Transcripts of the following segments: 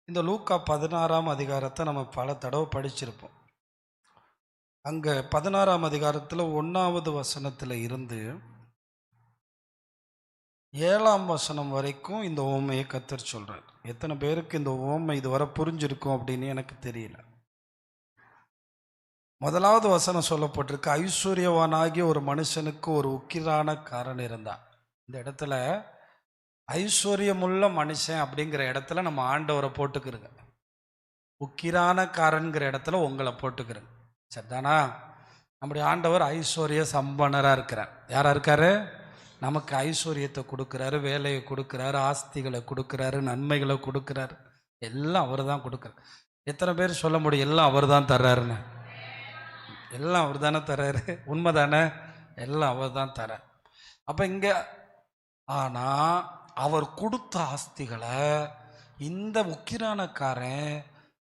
இந்த லூக்கா 16ஆம் அதிகாரத்தை நம்ம பல தடவை படிச்சிருப்போம். அங்கே 16ஆம் அதிகாரத்தில் 1வது வசனத்தில் இருந்து 7ஆம் வசனம் வரைக்கும் இந்த உவமையை கர்த்தர் சொல்கிறார். எத்தனை பேருக்கு இந்த உவமை இதுவரை புரிஞ்சிருக்கும் அப்படின்னு எனக்கு தெரியல. முதலாவது வசனம் சொல்லப்பட்டிருக்கு, ஐஸ்வர்யவானாகிய ஒரு மனுஷனுக்கு ஒரு உக்கிரான காரன் இருந்தான். இந்த இடத்துல ஐஸ்வர்யமுள்ள மனுஷன் அப்படிங்கிற இடத்துல நம்ம ஆண்டவரை போட்டுக்கிறோங்க. உக்கிரான காரன்கிற இடத்துல உங்களை போட்டுக்கிறேங்க. சரிதானா? நம்முடைய ஆண்டவர் ஐஸ்வர்ய சம்பனராக இருக்கிறார். யாராக இருக்காரு? நமக்கு ஐஸ்வர்யத்தை கொடுக்குறாரு, வேலையை கொடுக்குறாரு, ஆஸ்திகளை கொடுக்குறாரு, நன்மைகளை கொடுக்குறாரு. எல்லாம் அவர் தான் கொடுக்குறாரு. எத்தனை பேர் சொல்ல முடியும் எல்லாம் அவர் தான் தர்றாருன்னு? எல்லாம் அவர் தானே தர்றாரு. உண்மை தானே? எல்லாம் அவர் தான் தர்றார். அப்போ இங்கே ஆனால் அவர் கொடுத்த ஆஸ்திகளை இந்த உக்கிரானக்காரன்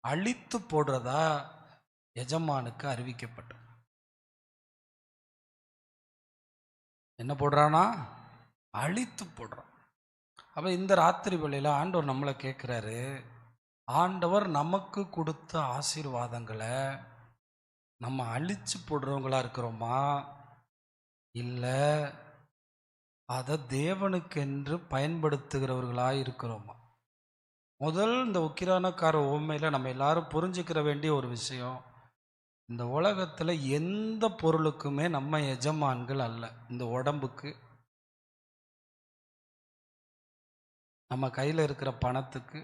அழித்து போடுறதா எஜமானுக்கு அறிவிக்கப்பட்டது. என்ன போடுறானா? அழித்து போடுறான். அப்போ இந்த ராத்திரி வேளையில் ஆண்டவர் நம்மளை கேட்குறாரு, ஆண்டவர் நமக்கு கொடுத்த ஆசீர்வாதங்களை நம்ம அழிச்சு போடுறவங்களா இருக்கிறோமா, இல்லை அதை தேவனுக்கென்று பயன்படுத்துகிறவர்களாக இருக்கிறோமா? முதல் இந்த உக்கிரானக்கார உவமையில் நம்ம எல்லாரும் புரிஞ்சுக்கிற வேண்டிய ஒரு விஷயம், இந்த உலகத்தில் எந்த பொருளுக்குமே நம்ம எஜமான்கள் அல்ல. இந்த உடம்புக்கு, நம்ம கையில் இருக்கிற பணத்துக்கு,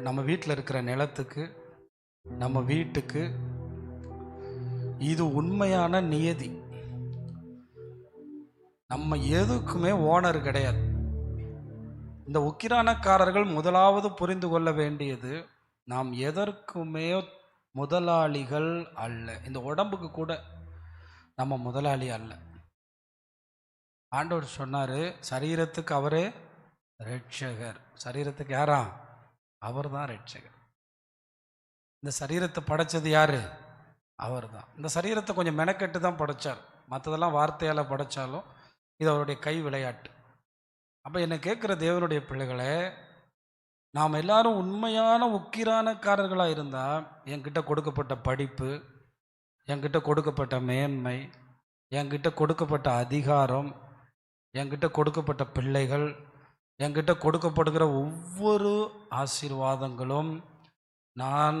நம்ம வீட்டில் இருக்கிற நிலத்துக்கு, நம்ம வீட்டுக்கு, இது உண்மையான நியதி. நம்ம எதுக்குமே ஓனர் கிடையாது. இந்த உக்கிரானக்காரர்கள் முதலாவது புரிந்து கொள்ள வேண்டியது, நாம் எதற்குமே முதலாளிகள் அல்ல. இந்த உடம்புக்கு கூட நம்ம முதலாளி அல்ல. ஆண்டவர் சொன்னார், சரீரத்துக்கு அவரே ரட்சகர். சரீரத்துக்கு யாரா? அவர் தான் ரட்சகர். இந்த சரீரத்தை படைச்சது யாரு? அவர் தான். இந்த சரீரத்தை கொஞ்சம் மெனக்கெட்டு தான் படைச்சார். மற்றதெல்லாம் வார்த்தையால் படைச்சாலும் இது அவருடைய கை விளையாட்டு. அப்போ என்னை கேட்குற தேவனுடைய பிள்ளைகளே, நாம் எல்லாரும் உண்மையான உக்கிரானக்காரர்களாக இருந்தால், என்கிட்ட கொடுக்கப்பட்ட படிப்பு, என்கிட்ட கொடுக்கப்பட்ட மேன்மை, என்கிட்ட கொடுக்கப்பட்ட அதிகாரம், என்கிட்ட கொடுக்கப்பட்ட பிள்ளைகள், என்கிட்ட கொடுக்கப்படுகிற ஒவ்வொரு ஆசீர்வாதங்களும் நான்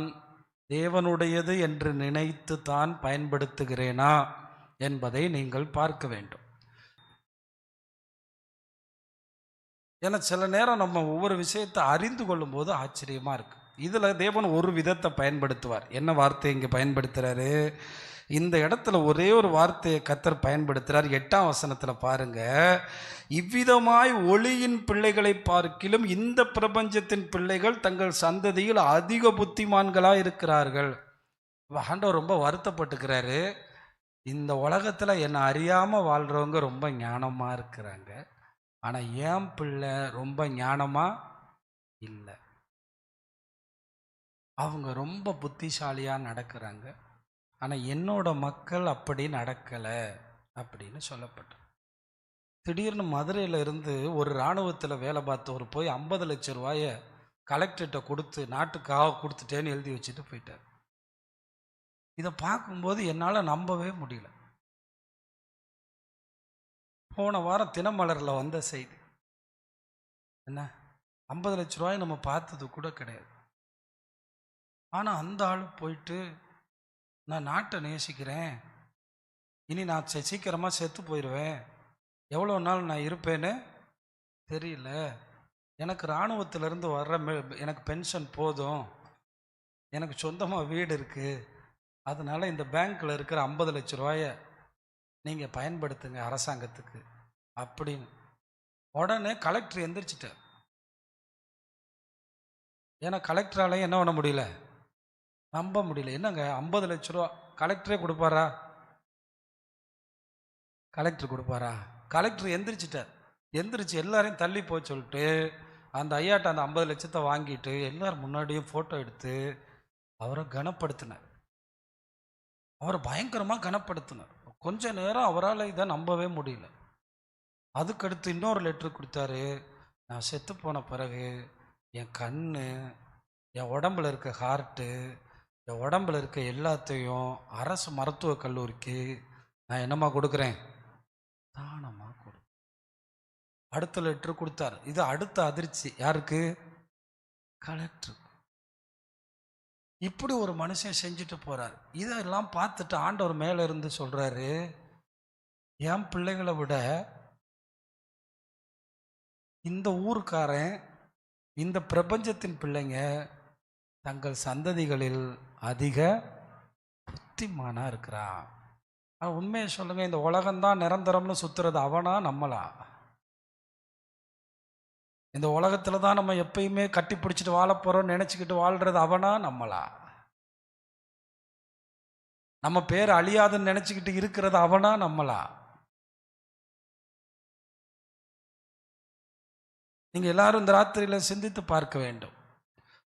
தேவனுடையது என்று நினைத்து தான் பயன்படுத்துகிறேனா என்பதை நீங்கள் பார்க்க வேண்டும். ஏன்னா சில நேரம் நம்ம ஒவ்வொரு விஷயத்தை அறிந்து கொள்ளும் போது ஆச்சரியமாக இருக்குது. இதில் தேவன் ஒரு விதத்தை பயன்படுத்துவார். என்ன வார்த்தை இங்கே பயன்படுத்துகிறாரு? இந்த இடத்துல ஒரே ஒரு வார்த்தையை கர்த்தர் பயன்படுத்துகிறார். 8ஆம் வசனத்தில் பாருங்க, இவ்விதமாய் ஒளியின் பிள்ளைகளை பார்க்கிலும் இந்த பிரபஞ்சத்தின் பிள்ளைகள் தங்கள் சந்ததியில் அதிக புத்திமான்களாக இருக்கிறார்கள். ஆண்டவர் ரொம்ப வருத்தப்பட்டுக்கிறாரு. இந்த உலகத்தில் என்னை அறியாமல் வாழ்கிறவங்க ரொம்ப ஞானமாக இருக்கிறாங்க, ஆனால் என் பிள்ளை ரொம்ப ஞானமாக இல்லை, அவங்க ரொம்ப புத்திசாலியாக நடக்கிறாங்க, ஆனால் என்னோட மக்கள் அப்படி நடக்கலை அப்படின்னு சொல்லப்பட்டது. திடீர்னு மதுரையில் இருந்து ஒரு இராணுவத்தில் வேலை பார்த்தவர் போய் 50 லட்சம் ரூபாயை கலெக்டர்கிட்ட கொடுத்து நாட்டுக்காக கொடுத்துட்டேன்னு எழுதி வச்சுட்டு போயிட்டார். இதை பார்க்கும்போது என்னால் நம்பவே முடியல. போன வாரம் தினமலரில் வந்த செய்தி என்ன, 50 லட்ச ரூபாய் நம்ம பார்த்தது கூட கிடையாது. ஆனால் அந்த ஆள் போயிட்டு, நான் நாட்டை நேசிக்கிறேன், இனி நான் சீக்கிரமாக செத்து போயிடுவேன், எவ்வளோ நாள் நான் இருப்பேன்னு தெரியல, எனக்கு இராணுவத்திலேருந்து வர்ற எனக்கு பென்ஷன் போதும், எனக்கு சொந்தமாக வீடு இருக்குது, அதனால் இந்த பேங்க்கில் இருக்கிற 50 லட்ச ரூபாயை நீங்கள் பயன்படுத்துங்க அரசாங்கத்துக்கு அப்படின்னு. உடனே கலெக்டர் எந்திரிச்சிட்டார். ஏன்னா கலெக்டராலையும் என்ன பண்ண முடியல, நம்ப முடியல. என்னங்க 50 லட்ச ரூபா கலெக்டரே கொடுப்பாரா? கலெக்டர் கொடுப்பாரா? கலெக்டர் எந்திரிச்சிட்டார். எந்திரிச்சு எல்லாரையும் தள்ளி போய் சொல்லிட்டு அந்த ஐயாட்ட அந்த 50 லட்சத்தை வாங்கிட்டு எல்லாரும் முன்னாடியும் ஃபோட்டோ எடுத்து அவரை கனப்படுத்தினார். அவரை பயங்கரமாக கனப்படுத்தினார். கொஞ்ச நேரம் அவரால் இதை நம்பவே முடியல. அதுக்கடுத்து இன்னொரு லெட்ரு கொடுத்தாரு. நான் செத்து போன பிறகு என் கண்ணு, என் உடம்புல இருக்க ஹார்ட்டு, என் உடம்புல இருக்க எல்லாத்தையும் அரசு மருத்துவக் கல்லூரிக்கு நான் என்னம்மா கொடுக்குறேன்? தானமாக கொடு. அடுத்த லெட்ரு கொடுத்தாரு. இது அடுத்த அதிர்ச்சி. யாருக்கு? கலெக்டர். இப்படி ஒரு மனுஷன் செஞ்சுட்டு போறார். இதெல்லாம் பார்த்துட்டு ஆண்டவர் மேல இருந்து சொல்றாரு, என் பிள்ளைகளை விட இந்த ஊருக்காரன், இந்த பிரபஞ்சத்தின் பிள்ளைங்க தங்கள் சந்ததிகளில் அதிக புத்திமானா இருக்கிறான். உண்மையை சொல்லுங்க, இந்த உலகம்தான் நிரந்தரம்னு சுத்துறது அவனா நம்மளா? இந்த உலகத்துல தான் நம்ம எப்பயுமே கட்டி பிடிச்சிட்டு வாழ போறோம் நினைச்சுக்கிட்டு வாழ்றது அவனா நம்மளா? நம்ம பேர் அழியாதுன்னு நினைச்சுக்கிட்டு இருக்கிறது அவனா நம்மளா? நீங்க எல்லாரும் இந்த ராத்திரியில சிந்தித்து பார்க்க வேண்டும்.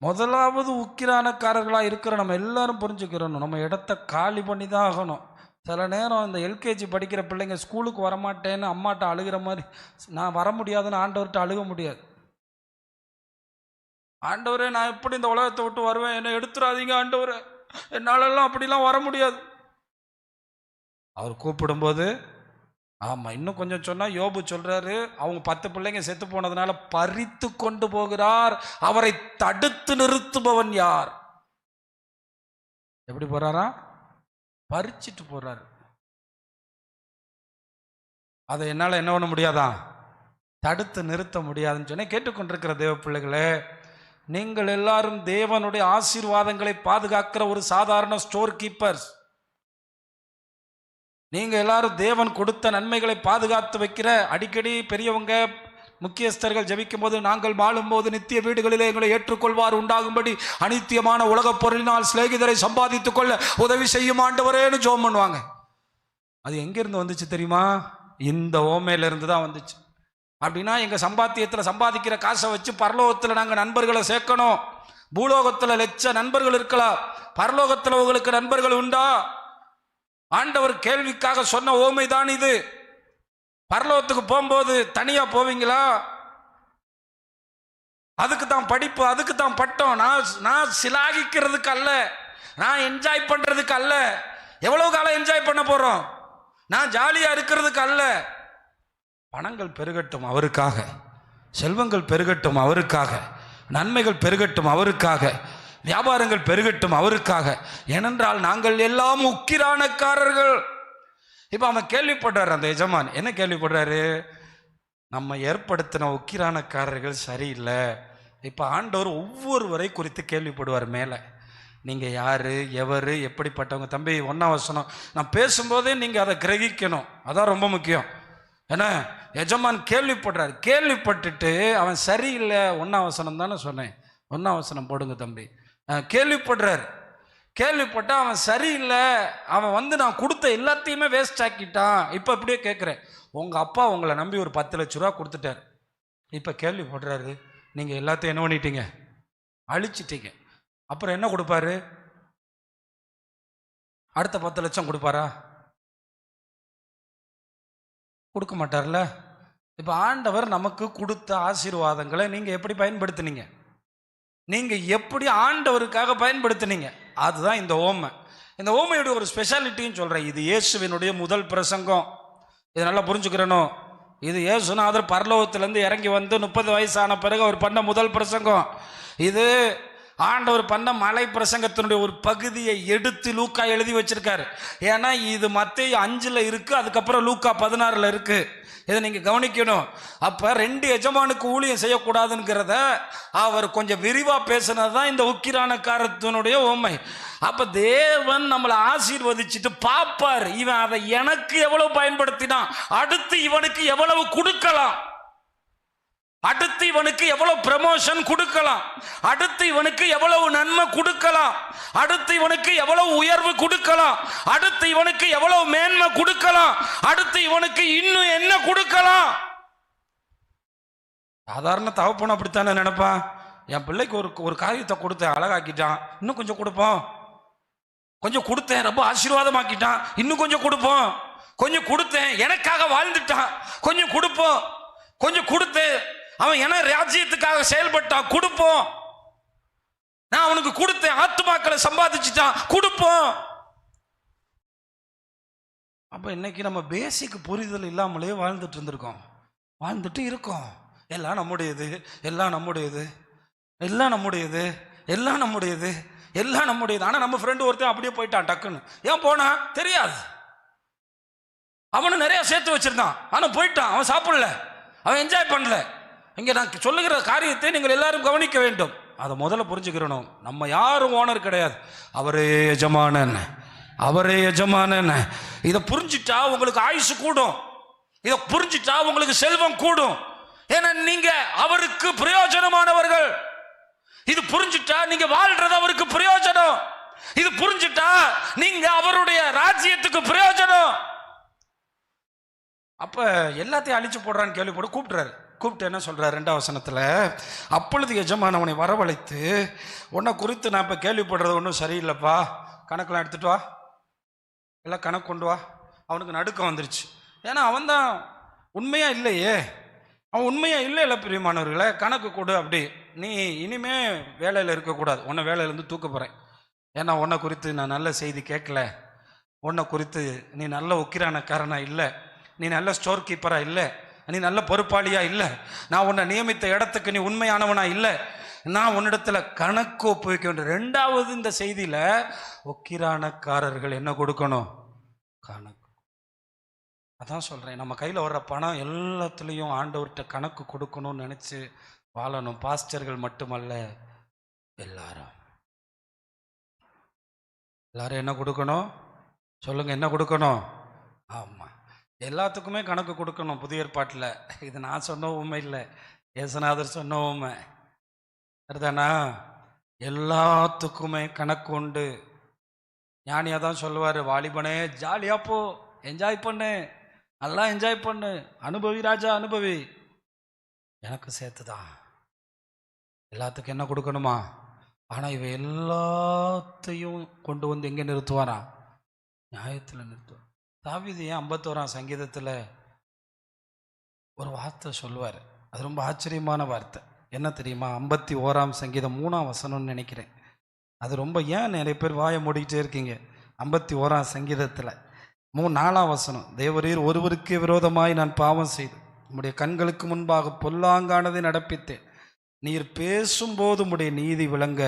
முதலாவது உக்கிரானக்காரர்களா இருக்கிற நம்ம எல்லாரும் புரிஞ்சுக்கிறோம், நம்ம இடத்த காலி பண்ணி தான் ஆகணும். சில நேரம் இந்த எல்கேஜி படிக்கிற பிள்ளைங்க ஸ்கூலுக்கு வரமாட்டேன்னு அம்மாட்ட அழுகிற மாதிரி, நான் வர முடியாதுன்னு ஆண்டவர்கிட்ட அழுக முடியாது. ஆண்டவரே, நான் எப்படி இந்த உலகத்தை விட்டு வருவேன், என்னை எடுத்துடாதீங்க ஆண்டவரே, என்னாலெல்லாம் அப்படிலாம் வர முடியாது. அவர் கூப்பிடும்போது, ஆமாம், இன்னும் கொஞ்சம் சொன்னால் யோபு சொல்றாரு, அவங்க 10 பிள்ளைங்க செத்து போனதுனால பறித்து கொண்டு போகிறார், அவரை தடுத்து நிறுத்துபவன் யார்? எப்படி போறாரா? பறிச்சிட்டு போறாரு. அதை என்னால் என்ன பண்ண முடியாதா? தடுத்து நிறுத்த முடியாதுன்னு சொன்னேன். கேட்டுக்கொண்டிருக்கிற தேவ பிள்ளைகளே, நீங்கள் எல்லாரும் தேவனுடைய ஆசீர்வாதங்களை பாதுகாக்கிற ஒரு சாதாரண ஸ்டோர் கீப்பர்ஸ். நீங்க எல்லாரும் தேவன் கொடுத்த நன்மைகளை பாதுகாத்து வைக்கிற, அடிக்கடி பெரியவங்க முக்கியஸ்தர்கள் ஜெபிக்கும் போது, நாங்கள் வாழும்போது நித்திய வீடுகளிலே எங்களை ஏற்றுக்கொள்வார் உண்டாகும்படி அனித்தியமான உலகப் பொருளினால் சிநேகிதரை சம்பாதித்துக் கொள்ள உதவி செய்யும் ஆண்டவரேன்னு ஜெபம் பண்ணுவாங்க. அது எங்கிருந்து வந்துச்சு தெரியுமா? இந்த ஓமையிலிருந்து தான் வந்துச்சு. அப்படின்னா எங்க சம்பாத்தியத்தில் சம்பாதிக்கிற காசை வச்சு பரலோகத்தில் நாங்கள் நண்பர்களை சேர்க்கணும். பூலோகத்தில் லட்ச நண்பர்கள் இருக்கலாம், பரலோகத்தில் உங்களுக்கு நண்பர்கள் உண்டா? ஆண்டவர் கேள்விக்காக சொன்ன ஓமை தான் இது. பரலோகத்துக்கு போகும்போது தனியா போவீங்களா? அதுக்கு தான் படிப்பு, அதுக்கு தான் பட்டம். நான் சிலாகிக்கிறதுக்கு அல்ல, நான் என்ஜாய் பண்றதுக்கு அல்ல. எவ்வளவு காலம் என்ஜாய் பண்ண போறோம்? நான் ஜாலியா இருக்கிறதுக்கு அல்ல. பணங்கள் பெருகட்டும் அவருக்காக, செல்வங்கள் பெருகட்டும் அவருக்காக, நன்மைகள் பெருகட்டும் அவருக்காக, வியாபாரங்கள் பெருகட்டும் அவருக்காக. ஏனென்றால் நாங்கள் எல்லாம் உக்கிரானக்காரர்கள். இப்போ அவன் கேள்விப்படுறாரு, அந்த எஜமான் என்ன கேள்விப்படுறாரு? நம்ம ஏற்படுத்தின உக்கிரானக்காரர்கள் சரியில்லை. இப்போ ஆண்டவர் ஒவ்வொருவரை குறித்து கேள்விப்படுவார் மேலே. நீங்கள் யார், எவர், எப்படிப்பட்டவங்க? தம்பி, 1ஆம் வசனம் நான் பேசும்போதே நீங்கள் அதை கிரகிக்கணும், அதான் ரொம்ப முக்கியம். ஏன்னா எஜமான் கேள்விப்படுறாரு. கேள்விப்பட்டுட்டு அவன் சரியில்லை, 1ஆம் வசனம் தானே சொன்னேன், 1ஆம் வசனம் போடுங்க தம்பி. கேள்விப்படுறாரு. கேள்விப்பட்ட அவன் சரியில்லை, அவன் நான் கொடுத்த எல்லாத்தையுமே வேஸ்ட் ஆக்கிட்டான். இப்போ அப்படியே கேட்குறேன், உங்கள் அப்பா உங்களை நம்பி ஒரு 10 லட்ச ரூபா கொடுத்துட்டார். இப்போ கேள்விப்படுறாரு, நீங்கள் எல்லாத்தையும் என்ன பண்ணிட்டீங்க? அழிச்சிட்டீங்க. அப்புறம் என்ன கொடுப்பாரு? அடுத்த 10 லட்சம் கொடுப்பாரா? கொடுக்க மாட்டார்ல. இப்போ ஆண்டவர் நமக்கு கொடுத்த ஆசீர்வாதங்களை நீங்கள் எப்படி பயன்படுத்தினீங்க? நீங்கள் எப்படி ஆண்டவருக்காக பயன்படுத்தினீங்க? அதுதான் இந்த ஓமை. இந்த ஓமையுடைய ஒரு ஸ்பெஷாலிட்டின்னு சொல்கிறேன். இது இயேசுவினுடைய முதல் பிரசங்கம். இதை நல்லா புரிஞ்சுக்கிறணும். இது இயேசுநாதர் பரலோகத்திலேருந்து இறங்கி வந்து 30 வயசான பிறகு அவர் பண்ண முதல் பிரசங்கம். இது ஆண்டவர் பண்ண மலை பிரசங்கத்தினுடைய ஒரு பகுதியை எடுத்து லூக்கா எழுதி வச்சிருக்காரு. ஏன்னா இது மத்தேயு 5ல் இருக்கு, அதுக்கப்புறம் லூக்கா 16ல் இருக்கு. இதை நீங்க கவனிக்கணும். அப்ப 2 எஜமானுக்கு ஊழியம் செய்யக்கூடாதுங்கிறத அவர் கொஞ்சம் விரிவா பேசினதுதான் இந்த உக்கிரானக்காரத்தினுடைய உண்மை. அப்ப தேவன் நம்மளை ஆசீர்வதிச்சுட்டு பாப்பார், இவன் அதை எனக்கு எவ்வளவு பயன்படுத்தினான், அடுத்து இவனுக்கு எவ்வளவு கொடுக்கலாம், அடுத்து இவனுக்கு எவ்வளவு ப்ரமோஷன் கொடுக்கலாம், அடுத்து இவனுக்கு எவ்வளவு நன்மை கொடுக்கலாம், அடுத்து இவனுக்கு எவ்வளவு உயர்வு கொடுக்கலாம், அடுத்து இவனுக்கு எவ்வளவு மேன்மை கொடுக்கலாம், அடுத்து இவனுக்கு இன்னும் என்ன கொடுக்கலாம். சாதாரண தகப்பன் அப்படித்தானே நினைப்பான். என் பிள்ளைக்கு ஒரு காரியத்தை கொடுத்தேன், அழகாக்கிட்டான், இன்னும் கொஞ்சம் கொடுப்போம். கொஞ்சம் கொடுத்தேன், ரொம்ப ஆசீர்வாதமாக்கிட்டான், இன்னும் கொஞ்சம் கொடுப்போம். கொஞ்சம் கொடுத்தேன், எனக்காக வாழ்ந்துட்டான், கொஞ்சம் கொடுப்போம். கொஞ்சம் கொடுத்தேன், அவன் என ராஜ்யத்துக்காக செயல்பட்டான், கொடுப்போம். நான் அவனுக்கு கொடுத்தேன், ஆத்துமாக்களை சம்பாதிச்சுட்டான், கொடுப்போம். அப்ப இன்னைக்கு நம்ம பேசிக் புரிதல் இல்லாமலே வாழ்ந்துட்டு இருந்திருக்கோம், வாழ்ந்துட்டு இருக்கோம். எல்லாம் நம்முடையது, எல்லாம் நம்முடையது, எல்லாம் நம்முடையது, எல்லாம் நம்முடையது, எல்லாம் நம்முடையது. ஆனா நம்ம ஃப்ரெண்டு ஒருத்தன் அப்படியே போயிட்டான் டக்குன்னு. ஏன் போனா தெரியாது. அவனு நிறைய சேர்த்து வச்சிருந்தான், ஆனா போயிட்டான். அவன் சாப்பிடல, அவன் என்ஜாய் பண்ணல. இங்க நான் சொல்லுகிற காரியத்தை நீங்கள் எல்லாரும் கவனிக்க வேண்டும். அதை முதல்ல புரிஞ்சுக்கிறணும். நம்ம யாரும் ஓனர் கிடையாது, அவரே எஜமானன், அவரே எஜமானன். இதை புரிஞ்சுட்டா உங்களுக்கு ஆயுசு கூடும், இதை புரிஞ்சுட்டா உங்களுக்கு செல்வம் கூடும். ஏன்னா நீங்க அவருக்கு பிரயோஜனமானவர்கள். இது புரிஞ்சுட்டா நீங்க வாழ்றது அவருக்கு பிரயோஜனம். இது புரிஞ்சுட்டா நீங்க அவருடைய ராஜ்யத்துக்கு பிரயோஜனம். அப்ப எல்லாத்தையும் அழிச்சு போடுறான்னு கேள்விப்பட்டு கூப்பிட்டுறாரு. கூப்பிட்டு என்ன சொல்றாரு 2ஆம் வசனத்துல, அப்பொழுது எஜமானவனை வரவழைத்து, உன்னை குறித்து நான் இப்ப கேள்விப்படுறது ஒன்றும் சரியில்லைப்பா, கணக்கெல்லாம் எடுத்துட்டு வா, எல்லாம் கணக்கு கொண்டு வா. அவனுக்கு நடுக்கம் வந்துருச்சு. ஏன்னா அவன் தான் உண்மையா இல்லையே, அவன் உண்மையா இல்லை பிரியமானவர்களே. கணக்கு கொடு, அப்படி நீ இனிமே வேலையில் இருக்கக்கூடாது, உன்னை வேலையிலேருந்து தூக்க போகிறேன். ஏன்னா உன்னை குறித்து நான் நல்ல செய்தி கேட்கல, உன்னை குறித்து நீ நல்ல உக்கிரானக்காரனா இல்லை, நீ நல்ல ஸ்டோர் கீப்பரா இல்லை, நீ நல்ல பொறுப்பாளியா இல்லை, நான் உன்னை நியமித்த இடத்துக்கு நீ உண்மையானவனா இல்லை, நான் உன்னிடத்துல கணக்கு ஒப்புவிக்க வேண்டும். 2வது இந்த செய்தியில ஒக்கிரானக்காரர்கள் என்ன கொடுக்கணும்? கணக்கு. அதான் சொல்றேன், நம்ம கையில் வர்ற பணம் எல்லாத்துலேயும் ஆண்டவர்கிட்ட கணக்கு கொடுக்கணும்னு நினைச்சு வாழணும். பாஸ்டர்கள் மட்டுமல்ல, எல்லாரும் எல்லாரும் என்ன கொடுக்கணும் சொல்லுங்க? என்ன கொடுக்கணும்? ஆமா, எல்லாத்துக்குமே கணக்கு கொடுக்கணும். புதிய ஏற்பாட்டில் இது நான் சொன்ன உண்மை இல்லை, இயேசுநாதர் சொன்ன உண்மை. சரிதானா? எல்லாத்துக்குமே கணக்கு உண்டு. ஞானியா தான் சொல்லுவார், வாலிபனே ஜாலியா போ, என்ஜாய் பண்ணு, நல்லா என்ஜாய் பண்ணு, அனுபவி ராஜா அனுபவி. எனக்கு சேர்த்துதான் எல்லாத்துக்கும் என்ன கொடுக்கணுமா? ஆனா இவ எல்லாத்தையும் கொண்டு வந்து எங்க நிறுத்துவாரா? நியாயத்தில் நிறுத்துவார். தாவீது ஏன் 51ஆம் சங்கீதத்துல ஒரு வார்த்தை சொல்லுவார், அது ரொம்ப ஆச்சரியமான வார்த்தை. என்ன தெரியுமா? 51ஆம் சங்கீதம் 3ஆம் வசனம்னு நினைக்கிறேன். அது ரொம்ப, ஏன் நிறைய பேர் வாயை மூடிக்கிட்டே இருக்கீங்க? 51ஆம் சங்கீதத்துல 4ஆம் வசனம், தேவரீர் ஒருவருக்கு விரோதமாய் நான் பாவம் செய்து உம்முடைய கண்களுக்கு முன்பாக பொல்லாங்கானதை நடப்பித்தேன். நீர் பேசும்போது உம்முடைய நீதி விளங்க,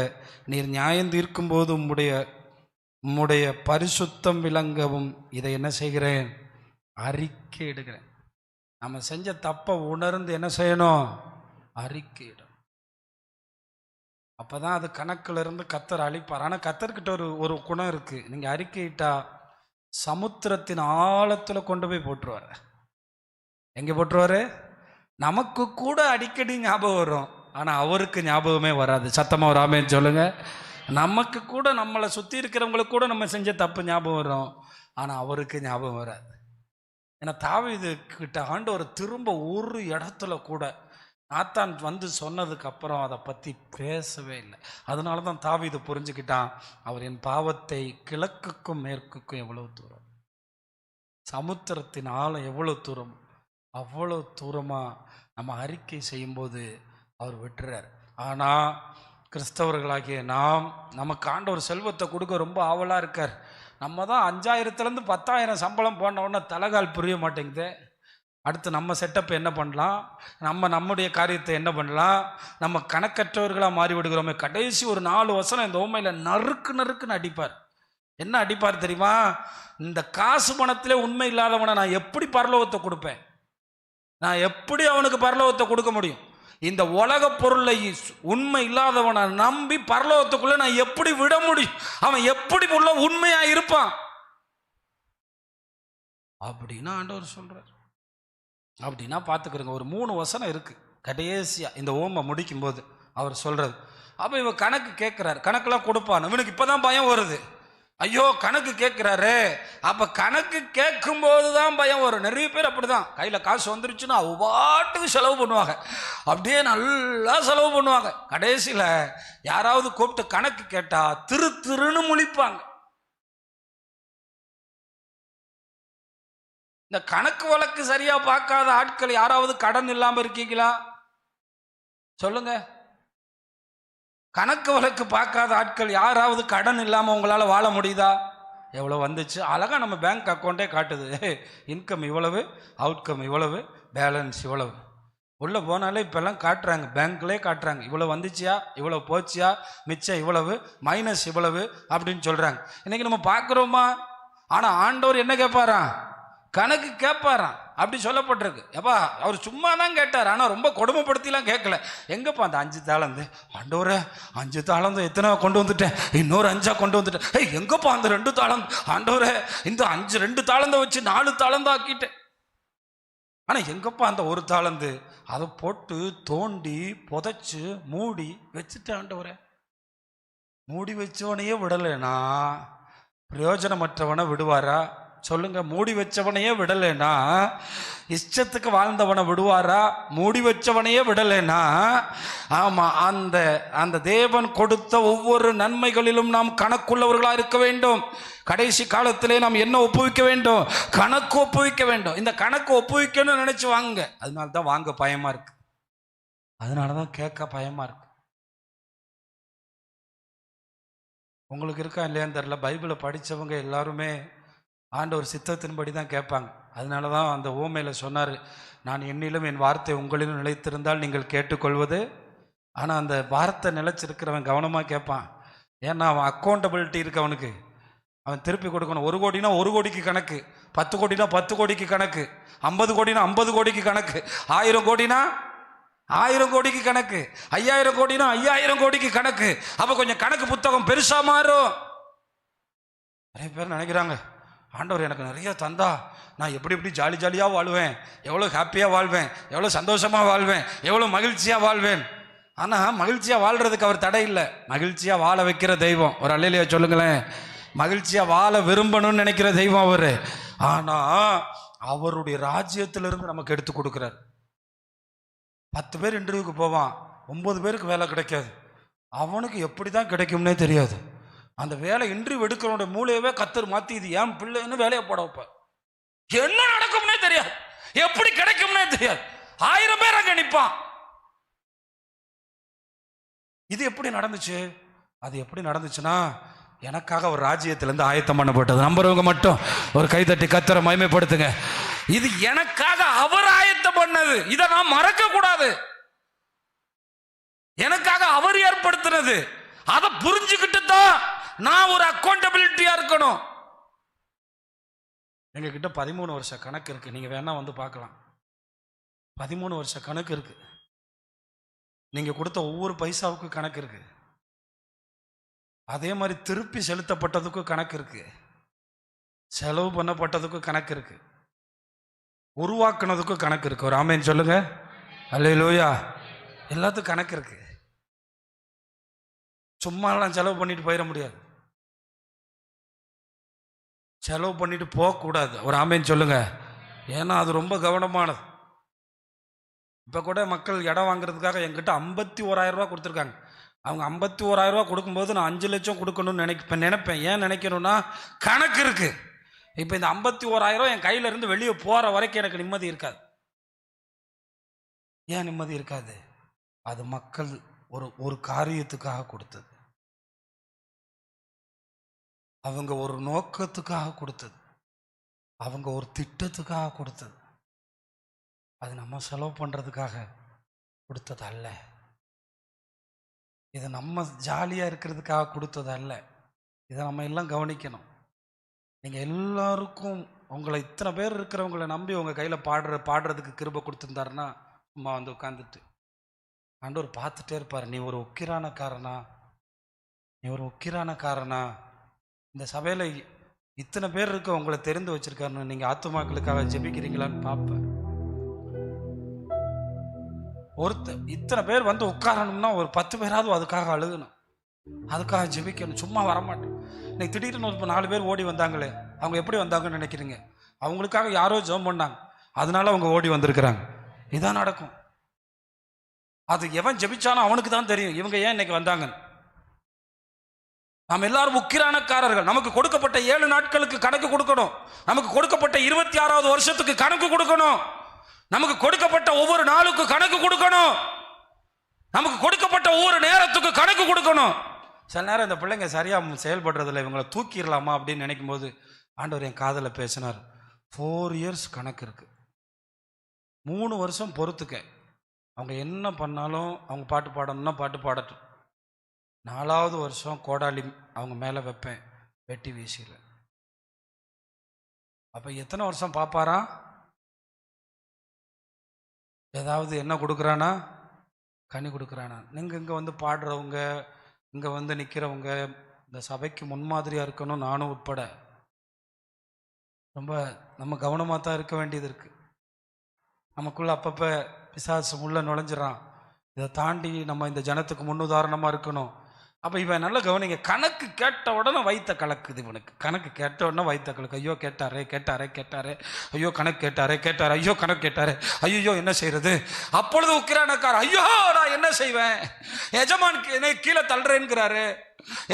நீர் நியாயம் தீர்க்கும் போது உம்முடைய பரிசுத்தம் விளங்கவும் இதை என்ன செய்கிறேன்? அறிக்கையிடுகிறேன். நம்ம செஞ்ச தப்பை உணர்ந்து என்ன செய்யணும்? அறிக்கையிடும். அப்பதான் அது கணக்குல இருந்து கத்தர் அழிப்பார். ஆனா கத்தர்கிட்ட ஒரு குணம் இருக்கு, நீங்க அறிக்கையிட்டா சமுத்திரத்தின் ஆழத்துல கொண்டு போய் போட்டுருவாரு. எங்க போட்டுருவாரு? நமக்கு கூட அடிக்கடி ஞாபகம் வரும், ஆனா அவருக்கு ஞாபகமே வராது. சத்தமா ஒரு ஆமென் சொல்லுங்க. நமக்கு கூட, நம்மளை சுத்தி இருக்கிறவங்களுக்கு கூட நம்ம செஞ்ச தப்பு ஞாபகம் வரும், ஆனா அவருக்கு ஞாபகம் வராது. ஏன்னா தாவீது கிட்ட ஆண்டவர் திரும்ப ஒரு இடத்துல கூட நாத்தான் வந்து சொன்னதுக்கு அப்புறம் அதை பத்தி பேசவே இல்லை. அதனால தான் தாவீது புரிஞ்சுக்கிட்டான், அவர் என் பாவத்தை கிழக்குக்கும் மேற்குக்கும் எவ்வளவு தூரம், சமுத்திரத்தின் ஆழம் எவ்வளவு தூரம், அவ்வளவு தூரமா நம்ம அறிக்கை செய்யும்போது அவர் விட்டுறார். ஆனா கிறிஸ்தவர்களாகிய நாம், நமக்கு ஆண்டவர் செல்வத்தை கொடுக்க ரொம்ப ஆவலா இருக்கார். நம்ம தான் 5000லேருந்து 10,000 சம்பளம் போனோன்னா தலைகால் புரிய மாட்டேங்குது. அடுத்து நம்ம செட்டப் என்ன பண்ணலாம், நம்முடைய காரியத்தை என்ன பண்ணலாம், நம்ம கணக்கற்றவர்களாக மாறி விடுகிறோமே. கடைசி ஒரு 4 வசனம் இந்த உண்மையில் நறுக்குன்னு அடிப்பார். என்ன அடிப்பார் தெரியுமா? இந்த காசு பணத்திலே உண்மை இல்லாதவனை நான் எப்படி பரலோகத்தை கொடுப்பேன்? நான் எப்படி அவனுக்கு பரலோகத்தை கொடுக்க முடியும்? இந்த உலக பொருளை உண்மை இல்லாதவனை நம்பி பரலோகத்துக்குள்ள நான் எப்படி விட முடியும்? அவன் எப்படி உள்ள உண்மையா இருப்பான் அப்படின்னா ஆண்டவர் சொல்றார். அப்படின்னா பார்த்துக்கிறோங்க, ஒரு 3 வசனம் இருக்கு கடைசியா இந்த ஓமை முடிக்கும் போது அவர் சொல்றது. அப்ப இவன் கணக்கு கேட்கிறார், கணக்கெல்லாம் கொடுப்பான். இவனுக்கு இப்பதான் பயம் வருது, ஐயோ கணக்கு கேட்கிறாரு. அப்ப கணக்கு கேட்கும் போதுதான் பயம் வரும். நிறைய பேர் அப்படிதான், கையில காசு வந்துருச்சுன்னா பாட்டுக்கு செலவு பண்ணுவாங்க, அப்படியே நல்லா செலவு பண்ணுவாங்க. கடைசியில யாராவது கூப்பிட்டு கணக்கு கேட்டா திருன்னு முழிப்பாங்க. இந்த கணக்கு வழக்கு சரியா பார்க்காத ஆட்கள் யாராவது கடன் இல்லாம இருக்கீங்களா? சொல்லுங்க. கணக்கு வழக்கு பார்க்காத ஆட்கள் யாராவது கடன் இல்லாம உங்களால வாழ முடியுதா? எவ்வளோ வந்துச்சு அழகா நம்ம பேங்க் அக்கௌண்ட்டே காட்டுது. இன்கம் இவ்வளவு, அவுட்கம் இவ்வளவு, பேலன்ஸ் இவ்வளவு. உள்ள போனாலே இப்பெல்லாம் காட்டுறாங்க, பேங்க்லேயே காட்டுறாங்க. இவ்வளோ வந்துச்சியா, இவ்வளோ போச்சியா, மிச்சம் இவ்வளவு, மைனஸ் இவ்வளவு அப்படின்னு சொல்றாங்க. இன்னைக்கு நம்ம பார்க்குறோமா? ஆனால் ஆண்டவர் என்ன கேட்பாராம்? கணக்கு கேட்பாராம். அப்படி சொல்லப்பட்டிருக்கு. எப்பா அவர் சும்மா தான் கேட்டார், ஆனால் ரொம்ப கொடுமைப்படுத்திலாம் கேட்கல. எங்கப்பா அந்த 5 தாளந்து? ஆண்டவரே 5 தாளந்து எத்தனை கொண்டு வந்துட்டேன், இன்னொரு 5 கொண்டு வந்துட்டேன். எங்கப்பா அந்த 2 தாளந்து? ஆண்டவரே இந்த 2 தாளந்தை வச்சு 4 தாளந்தா ஆக்கிட்டேன். ஆனால் எங்கப்பா அந்த 1 தாளந்து? அதை போட்டு தோண்டி புதைச்சு மூடி வச்சுட்டேன் ஆண்டவரே. மூடி வச்சவனையே விடலைனா பிரயோஜனமற்றவனை விடுவாரா? சொல்லுங்க. மூடி வச்சவனையே விடலைனா இஷ்டத்துக்கு வாழ்ந்தவனை விடுவாரா? மூடி வச்சவனையே விடலைனா ஆமா, அந்த அந்த தேவன் கொடுத்த ஒவ்வொரு நன்மைகளிலும் நாம் கணக்குள்ளவர்களா இருக்க வேண்டும். கடைசி காலத்திலே நாம் என்ன ஒப்புவிக்க வேண்டும்? கணக்கு ஒப்புவிக்க வேண்டும். இந்த கணக்கு ஒப்புவிக்கணும்னு நினைச்சு வாங்க. அதனால தான் வாங்க பயமா இருக்கு, அதனாலதான் கேட்க பயமா இருக்கு. உங்களுக்கு இருக்கா இல்லையான்னு தெரியல, பைபிளை படித்தவங்க எல்லாருமே ஆண்டவர் சித்தத்தின்படி தான் கேட்பாங்க. அதனால தான் அந்த ஓமையில் சொன்னார், நான் என்னிலும் என் வார்த்தை உங்களிலும் நிலைத்திருந்தால் நீங்கள் கேட்டுக்கொள்வது. ஆனால் அந்த வார்த்தை நிலைச்சிருக்கிறவன் கவனமாக கேட்பான். ஏன்னா அவன் அக்கௌண்டபிலிட்டி இருக்கு அவனுக்கு. அவன் திருப்பி கொடுக்கணும். 1 கோடினா 1 கோடிக்கு கணக்கு, 10 கோடினா 10 கோடிக்கு கணக்கு, 50 கோடினா 50 கோடிக்கு கணக்கு, 1000 கோடினா 1000 கோடிக்கு கணக்கு, 5000 கோடினா 5000 கோடிக்கு கணக்கு. அப்போ கொஞ்சம் கணக்கு புத்தகம் பெருசா மாறும். நிறைய பேர் நினைக்கிறாங்க, ஆண்டவர் எனக்கு நிறைய தந்தா நான் எப்படி எப்படி ஜாலியாக வாழ்வேன், எவ்வளோ ஹாப்பியாக வாழ்வேன், எவ்வளோ சந்தோஷமாக வாழ்வேன், எவ்வளோ மகிழ்ச்சியாக வாழ்வேன். ஆனால் மகிழ்ச்சியாக வாழ்கிறதுக்கு அவர் தடை இல்லை. மகிழ்ச்சியாக வாழ வைக்கிற தெய்வம். ஒரு அல்லேலூயா சொல்லுங்களேன். மகிழ்ச்சியாக வாழ விரும்பணும்னு நினைக்கிற தெய்வம் அவர். ஆனால் அவருடைய ராஜ்யத்திலிருந்து நமக்கு எடுத்து கொடுக்குறார். 10 பேர் இன்டர்வியூக்கு போவான், 9 பேருக்கு வேலை கிடைக்காது. அவனுக்கு எப்படி தான் கிடைக்கும்னே தெரியாது. அந்த வேலை இன்டர்வியூ எடுக்கிறவனுடைய மூளையவே கத்தர் மாற்றி இது ஏன் பிள்ளைன்னு வேலையை போட வைப்பார். என்ன நடக்கும்னே தெரியாது, எப்படி கிடைக்கும்னே தெரியாது. 1000 பேர் அங்கே நிற்பான். இது எப்படி நடந்துச்சு? அது எப்படி நடந்துச்சுன்னா, எனக்காக ஒரு ராஜ்யத்திலிருந்து ஆயத்தம் பண்ணப்பட்டது. நம்புறவங்க மட்டும் ஒரு கைதட்டி கத்தரை மகிமைப்படுத்துங்க. இது எனக்காக அவர் ஆயத்தம் பண்ணது, இதை நான் மறக்க கூடாது. எனக்காக அவர் ஏற்படுத்தினது. அதை புரிஞ்சுக்கிட்டு தான் நான் ஒரு அக்கௌண்டபிலிட்டியா இருக்கணும். எங்க கிட்ட 13 வருஷ கணக்கு இருக்கு, நீங்க வேணா வந்து பார்க்கலாம். 13 வருஷ கணக்கு இருக்கு. நீங்க கொடுத்த ஒவ்வொரு பைசாவுக்கும் கணக்கு இருக்கு. அதே மாதிரி திருப்பி செலுத்தப்பட்டதுக்கும் கணக்கு இருக்கு, செலவு பண்ணப்பட்டதுக்கும் கணக்கு இருக்கு, உருவாக்குனதுக்கும் கணக்கு இருக்கு. ஒரு ஆமேன் சொல்லுங்க. அல்லேலூயா. எல்லாத்துக்கும் கணக்கு இருக்கு. சும்மாலாம் செலவு பண்ணிட்டு போயிட முடியாது, செலவு பண்ணிட்டு போகக்கூடாது. ஒரு ஆமேன் சொல்லுங்க. ஏன்னா அது ரொம்ப கவனமானது. இப்போ கூட மக்கள் இடம் வாங்குறதுக்காக என்கிட்ட 51,000 ரூபா கொடுத்துருக்காங்க. அவங்க 51,000 ரூபா கொடுக்கும்போது நான் 5 லட்சம் கொடுக்கணும்னு நினைப்பேன். ஏன் நினைக்கணும்னா கணக்கு இருக்கு. இப்போ இந்த 51,000 என் கையில இருந்து வெளியே போற வரைக்கும் எனக்கு நிம்மதி இருக்காது. ஏன் நிம்மதி இருக்காது? அது மக்கள் ஒரு காரியத்துக்காக கொடுத்தது, அவங்க ஒரு நோக்கத்துக்காக கொடுத்தது, அவங்க ஒரு திட்டத்துக்காக கொடுத்தது. அது நம்ம செலவு பண்றதுக்காக கொடுத்தது அல்ல. இது நம்ம ஜாலியா இருக்கிறதுக்காக கொடுத்தது அல்ல. இதை நம்ம எல்லாம் கவனிக்கணும். நீங்க எல்லாருக்கும் உங்களை இத்தனை பேர் இருக்கிறவங்களை நம்பி உங்க கையில பாடுறதுக்கு கிருபை கொடுத்துருந்தாருன்னா, சும்மா வந்து உட்காந்துட்டு ஆண்டவர் பார்த்துட்டே இருப்பார். நீ ஒரு உக்கிரானக்காரனா, நீ ஒரு உக்கிரானக்காரனா. இந்த சபையில இத்தனை பேர் இருக்க உங்களை தெரிந்து வச்சிருக்காருன்னு நீங்க ஆத்துமாக்களுக்காக ஜெபிக்கிறீங்களான்னு பார்ப்பேன். இத்தனை பேர் வந்து உட்காரணும்னா ஒரு 10 பேராவது அதுக்காக அழுகணும், அதுக்காக ஜெபிக்கணும். சும்மா வரமாட்டேன். இன்னைக்கு திடீர்னு ஒரு 4 பேர் ஓடி வந்தாங்களே, அவங்க எப்படி வந்தாங்கன்னு நினைக்கிறீங்க? அவங்களுக்காக யாரோ ஜெபம் பண்ணாங்க, அதனால அவங்க ஓடி வந்திருக்கிறாங்க. இதான் நடக்கும். அது எவன் ஜெபிச்சானோ அவனுக்கு தான் தெரியும் இவங்க ஏன் இன்னைக்கு வந்தாங்கன்னு. நாம் எல்லாரும் உக்கிரானக்காரர்கள். நமக்கு கொடுக்கப்பட்ட 7 நாட்களுக்கு கணக்கு கொடுக்கணும். நமக்கு கொடுக்கப்பட்ட 26வது வருஷத்துக்கு கணக்கு கொடுக்கணும். நமக்கு கொடுக்கப்பட்ட ஒவ்வொரு நாளுக்கு கணக்கு கொடுக்கணும். நமக்கு கொடுக்கப்பட்ட ஒவ்வொரு நேரத்துக்கு கணக்கு கொடுக்கணும். சில நேரம் இந்த பிள்ளைங்க சரியா செயல்படுறதில்ல, இவங்களை தூக்கிடலாமா அப்படின்னு நினைக்கும் போது ஆண்டவர் என் காதில் பேசினார், 4 இயர்ஸ் கணக்கு இருக்கு, 3 வருஷம் பொறுத்துக்க. அவங்க என்ன பண்ணாலும் அவங்க பாட்டு பாடணும்னா பாட்டு பாடட்டும். 4வது வருஷம் கோடாலி அவங்க மேலே வைப்பேன், வெட்டி வீசில. அப்போ எத்தனை வருஷம் பார்ப்பாரா? ஏதாவது என்ன கொடுக்குறானா? கனி கொடுக்குறானா? நீங்கள் இங்கே வந்து பாடுறவங்க, இங்கே வந்து நிற்கிறவங்க இந்த சபைக்கு முன்மாதிரியாக இருக்கணும், நானும் உட்பட. ரொம்ப நம்ம கவனமாக தான் இருக்க வேண்டியது இருக்குது. நமக்குள்ளே அப்பப்போ பிசாசு உள்ள நுழைஞ்சிடறான். இதை தாண்டி நம்ம இந்த ஜனத்துக்கு முன்னுதாரணமாக இருக்கணும். அப்போ இவன் நல்ல கவனிங்க, கணக்கு கேட்ட உடனே வைத்த கலக்குது இவனுக்கு. கணக்கு கேட்ட உடனே வைத்த கலக்கு. ஐயோ கேட்டாரே கேட்டாரே கேட்டாரே, ஐயோ கணக்கு கேட்டாரே கேட்டாரே, ஐயோ கணக்கு கேட்டாரே, ஐயோ என்ன செய்யறது? அப்பொழுது உக்கிரானக்காரர், ஐயோ நான் என்ன செய்வேன்? எஜமான் என்னை கீழே தள்ளுறேங்கிறாரு,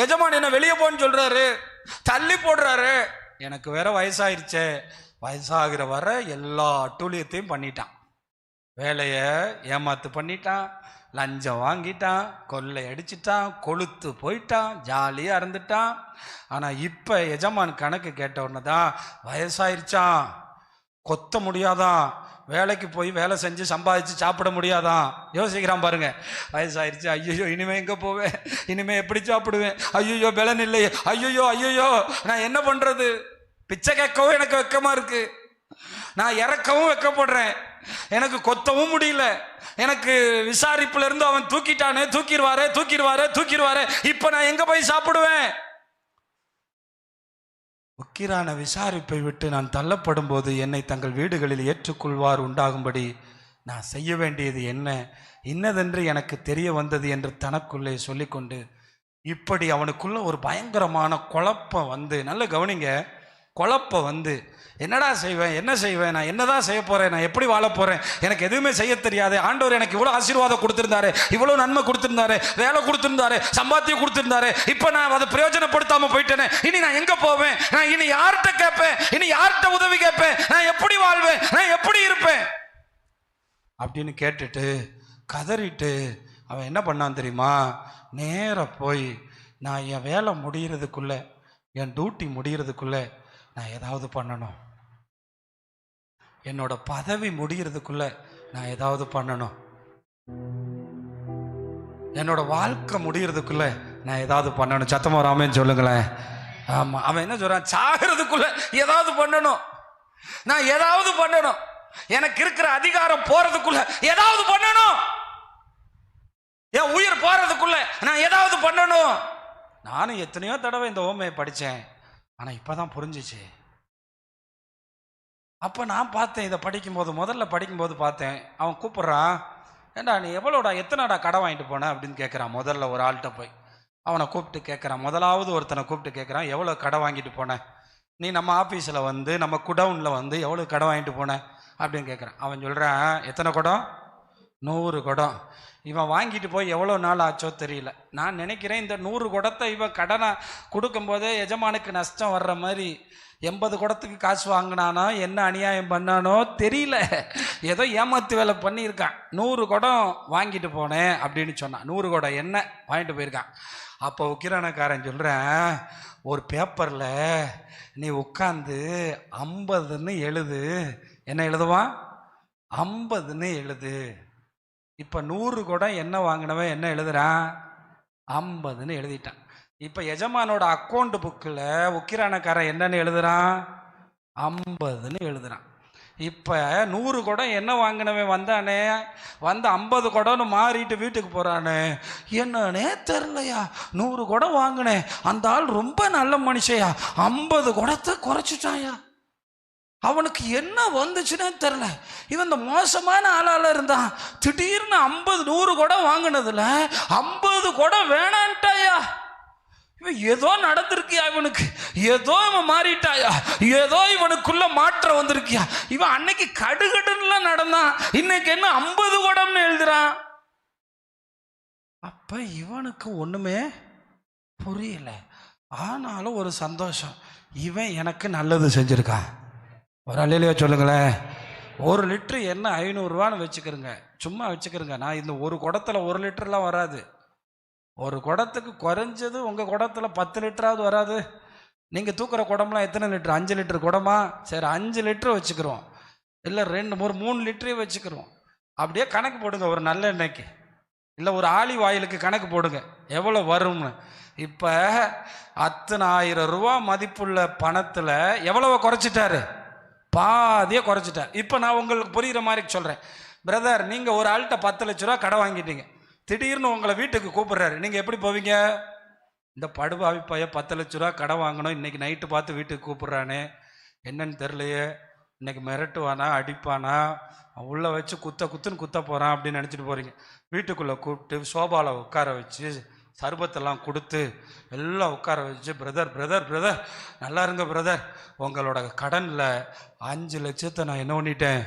எஜமான் என்ன வெளியே போன்னு சொல்றாரு, தள்ளி போடுறாரு. எனக்கு வேற வயசாயிருச்சே. வயசாகிற வர எல்லா அட்டூழியத்தையும் பண்ணிட்டான். வேலையை ஏமாத்து பண்ணிட்டான், லஞ்சம் வாங்கிட்டான், கொள்ளை அடிச்சிட்டான், கொளுத்து போயிட்டான், ஜாலியாக இருந்துட்டான். ஆனால் இப்போ எஜமான் கணக்கு கேட்ட உடனே தான் வயசாயிருச்சான், கொத்த முடியாதான், வேலைக்கு போய் வேலை செஞ்சு சம்பாதிச்சு சாப்பிட முடியாதான். யோசிக்கிறான் பாருங்க. வயசாயிருச்சு, ஐயோ இனிமே எங்கே போவேன், இனிமே எப்படி சாப்பிடுவேன், ஐயோ பலன் இல்லையே, ஐயோ ஐயோ நான் என்ன பண்ணுறது? பிச்சை கேட்கவும் எனக்கு வெக்கமா இருக்கு, நான் இறக்கவும் வெக்கப்படுறேன், எனக்கு கொத்தவும் முடியல, எனக்கு விசாரிப்புல இருந்து அவன் தூக்கிட்டானே, தூக்கிடுவாரே தூக்கிடுவாரே தூக்கிடுவாரே, இப்ப நான் எங்க போய் சாப்பிடுவேன்? உக்கிரான விசாரிப்பை விட்டு நான் தள்ளப்படும் போது என்னை தங்கள் வீடுகளில் ஏற்றுக்கொள்வார் உண்டாகும்படி நான் செய்ய வேண்டியது என்ன, இன்னதென்று எனக்கு தெரிய வந்தது என்று தனக்குள்ளே சொல்லிக்கொண்டு, இப்படி அவனுக்குள்ள ஒரு பயங்கரமான குழப்பம் வந்து, நல்ல கவனிங்க, குழப்பம் வந்து என்னடா செய்வேன், என்ன செய்வேன், நான் என்னதான் செய்ய போறேன், நான் எப்படி வாழ போறேன், எனக்கு எதுவுமே செய்ய தெரியாது. ஆண்டவர் எனக்கு இவ்வளவு ஆசீர்வாதம் கொடுத்திருந்தாரு, இவ்வளவு நன்மை கொடுத்திருந்தாரு, வேலை கொடுத்திருந்தாரு, சம்பாத்தியம் கொடுத்திருந்தாரு, இப்ப நான் அதை பிரயோஜனப்படுத்தாம போயிட்டேனே, இனி நான் எங்க போவேன், நான் இனி யார்கிட்ட கேட்பேன், இனி யார்கிட்ட உதவி கேட்பேன், நான் எப்படி வாழ்வேன், நான் எப்படி இருப்பேன் அப்படின்னு கேட்டுட்டு கதறிட்டு அவன் என்ன பண்ணான் தெரியுமா? நேர போய் நான் என் வேலை முடிகிறதுக்குள்ள, என் டியூட்டி முடிகிறதுக்குள்ள நான் ஏதாவது பண்ணணும், என்னோட பதவி முடிகிறதுக்குள்ள நான் ஏதாவது பண்ணணும், என்னோட வாழ்க்கை முடிகிறதுக்குள்ள நான் ஏதாவது பண்ணணும். சத்தமா ராமேன்னு சொல்லுங்களேன். ஆமா, அவன் என்ன சொல்றான்? சாகிறதுக்குள்ள ஏதாவது பண்ணணும், நான் ஏதாவது பண்ணணும், எனக்கு இருக்கிற அதிகாரம் போறதுக்குள்ள ஏதாவது பண்ணணும், என் உயிர் போறதுக்குள்ள நான் ஏதாவது பண்ணணும். நானும் எத்தனையோ தடவை இந்த ஓமையை படித்தேன், ஆனால் இப்போதான் புரிஞ்சிச்சு. அப்போ நான் பார்த்தேன், இதை படிக்கும்போது, முதல்ல படிக்கும்போது பார்த்தேன், அவன் கூப்பிட்றான், ஏண்டா நீ எவ்வளோடா எத்தனைடா கடன் வாங்கிட்டு போன அப்படின்னு கேட்குறான். முதல்ல ஒரு ஆள்கிட்ட போய் அவனை கூப்பிட்டு கேட்குறான், முதலாவது ஒருத்தனை கூப்பிட்டு கேட்குறான், எவ்வளோ கடன் வாங்கிட்டு போனேன் நீ, நம்ம ஆஃபீஸில் வந்து நம்ம குடவுனில் வந்து எவ்வளோ கடன் வாங்கிட்டு போனேன் அப்படின்னு கேட்குறான். அவன் சொல்கிறான், எத்தனை குடம்? 100 குடம். இவன் வாங்கிட்டு போய் எவ்வளோ நாள் ஆச்சோ தெரியல. நான் நினைக்கிறேன் இந்த 100 குடத்தை இவன் கடனை கொடுக்கும்போதே எஜமானுக்கு நஷ்டம் வர்ற மாதிரி 80 குடத்துக்கு காசு வாங்கினானோ, என்ன அநியாயம் பண்ணானோ தெரியல, ஏதோ ஏமாத்து வேலை பண்ணியிருக்கான். 100 குடம் வாங்கிட்டு போனேன் அப்படின்னு சொன்னான். 100 குடம் என்ன வாங்கிட்டு போயிருக்கான். அப்போ உக்கிரானக்காரன் சொல்கிறேன், ஒரு பேப்பரில் நீ உட்காந்து 50ன்னு எழுது. என்ன எழுதுவான்? 50ன்னு எழுது. இப்போ 100 குடம் என்ன வாங்கினவன் என்ன எழுதுறான்? 50ன்னு எழுதிட்டான். இப்போ எஜமானோட அக்கௌண்ட் புக்கில் உக்கிரானக்காரன் என்னன்னு எழுதுறான்? 50ன்னு எழுதுறான். இப்போ 100 குடம் என்ன வாங்கினவன் வந்தானே, வந்து 50 குடம்னு மாறிட்டு வீட்டுக்கு போகிறானே, என்னன்னே தெரிலையா, 100 குடம் வாங்கினேன், அந்த ஆள் ரொம்ப நல்ல மனுஷையா, 50 குடத்தை குறைச்சிட்டாயா. அவனுக்கு என்ன வந்துச்சுன்னே தெரில. இவன் இந்த மோசமான ஆளால இருந்தான், திடீர்னு 100 குடம் வாங்கினதுல 50 குடம் வேணான்ட்டாயா. இவன் ஏதோ நடந்திருக்கியா, இவனுக்கு ஏதோ இவன் மாறிட்டாயா, ஏதோ இவனுக்குள்ள மாற்றம் வந்திருக்கியா. இவன் அன்னைக்கு கடுகடுன்னுலாம் நடந்தான், இன்னைக்கு என்ன 50 குடம்னு எழுதுறான். அப்ப இவனுக்கு ஒண்ணுமே புரியல. ஆனாலும் ஒரு சந்தோஷம், இவன் எனக்கு நல்லது செஞ்சுருக்கான். ஒரு அல்லையா சொல்லுங்களேன். 1 லிட்ரு என்ன 500ரூவான்னு வச்சுக்கிறேங்க, சும்மா வச்சுக்கிறேங்க. நான் இந்த ஒரு குடத்தில் 1 லிட்டர்லாம் வராது. ஒரு குடத்துக்கு குறைஞ்சது உங்கள் குடத்தில் 10 லிட்டராவது வராது. நீங்கள் தூக்குற குடம்லாம் எத்தனை லிட்டர்? 5 லிட்டர் குடமா? சரி 5 லிட்டரு வச்சுக்கிறோம், இல்லை 3 லிட்டரே வச்சுக்கிறோம். அப்படியே கணக்கு போடுங்க. ஒரு நல்ல எண்ணெய்க்கு இல்லை ஒரு ஆலிவ் ஆயிலுக்கு கணக்கு போடுங்க எவ்வளோ வரும்னு. இப்போ 10,000 ரூபா மதிப்புள்ள பணத்தில் எவ்வளவோ குறைச்சிட்டாரு? பாதியே குறைச்சிட்டார். இப்போ நான் உங்களுக்கு புரிகிற மாதிரி சொல்கிறேன். பிரதர், நீங்கள் ஒரு ஆள்கிட்ட 10 லட்ச ரூபா கடை வாங்கிட்டீங்க. திடீர்னு உங்களை வீட்டுக்கு கூப்பிடுறாரு. நீங்கள் எப்படி போவீங்க? இந்த படுபாவி பைய 10 லட்ச ரூபா கடை வாங்கணும், இன்னைக்கு நைட்டு பார்த்து வீட்டுக்கு கூப்பிட்றானே, என்னன்னு தெரிலையே, இன்னைக்கு மிரட்டுவானா அடிப்பானா, உள்ளே வச்சு குத்துன்னு குத்த போகிறான் அப்படின்னு நினச்சிட்டு போகிறீங்க. வீட்டுக்குள்ளே கூப்பிட்டு சோபாவில் உட்கார வச்சு சர்பத்தெல்லாம் கொடுத்து எல்லாம் உட்கார வச்சு, பிரதர் பிரதர் பிரதர் நல்லா இருங்க பிரதர், உங்களோட கடனில் 5 லட்சத்தை நான் என்ன பண்ணிட்டேன்,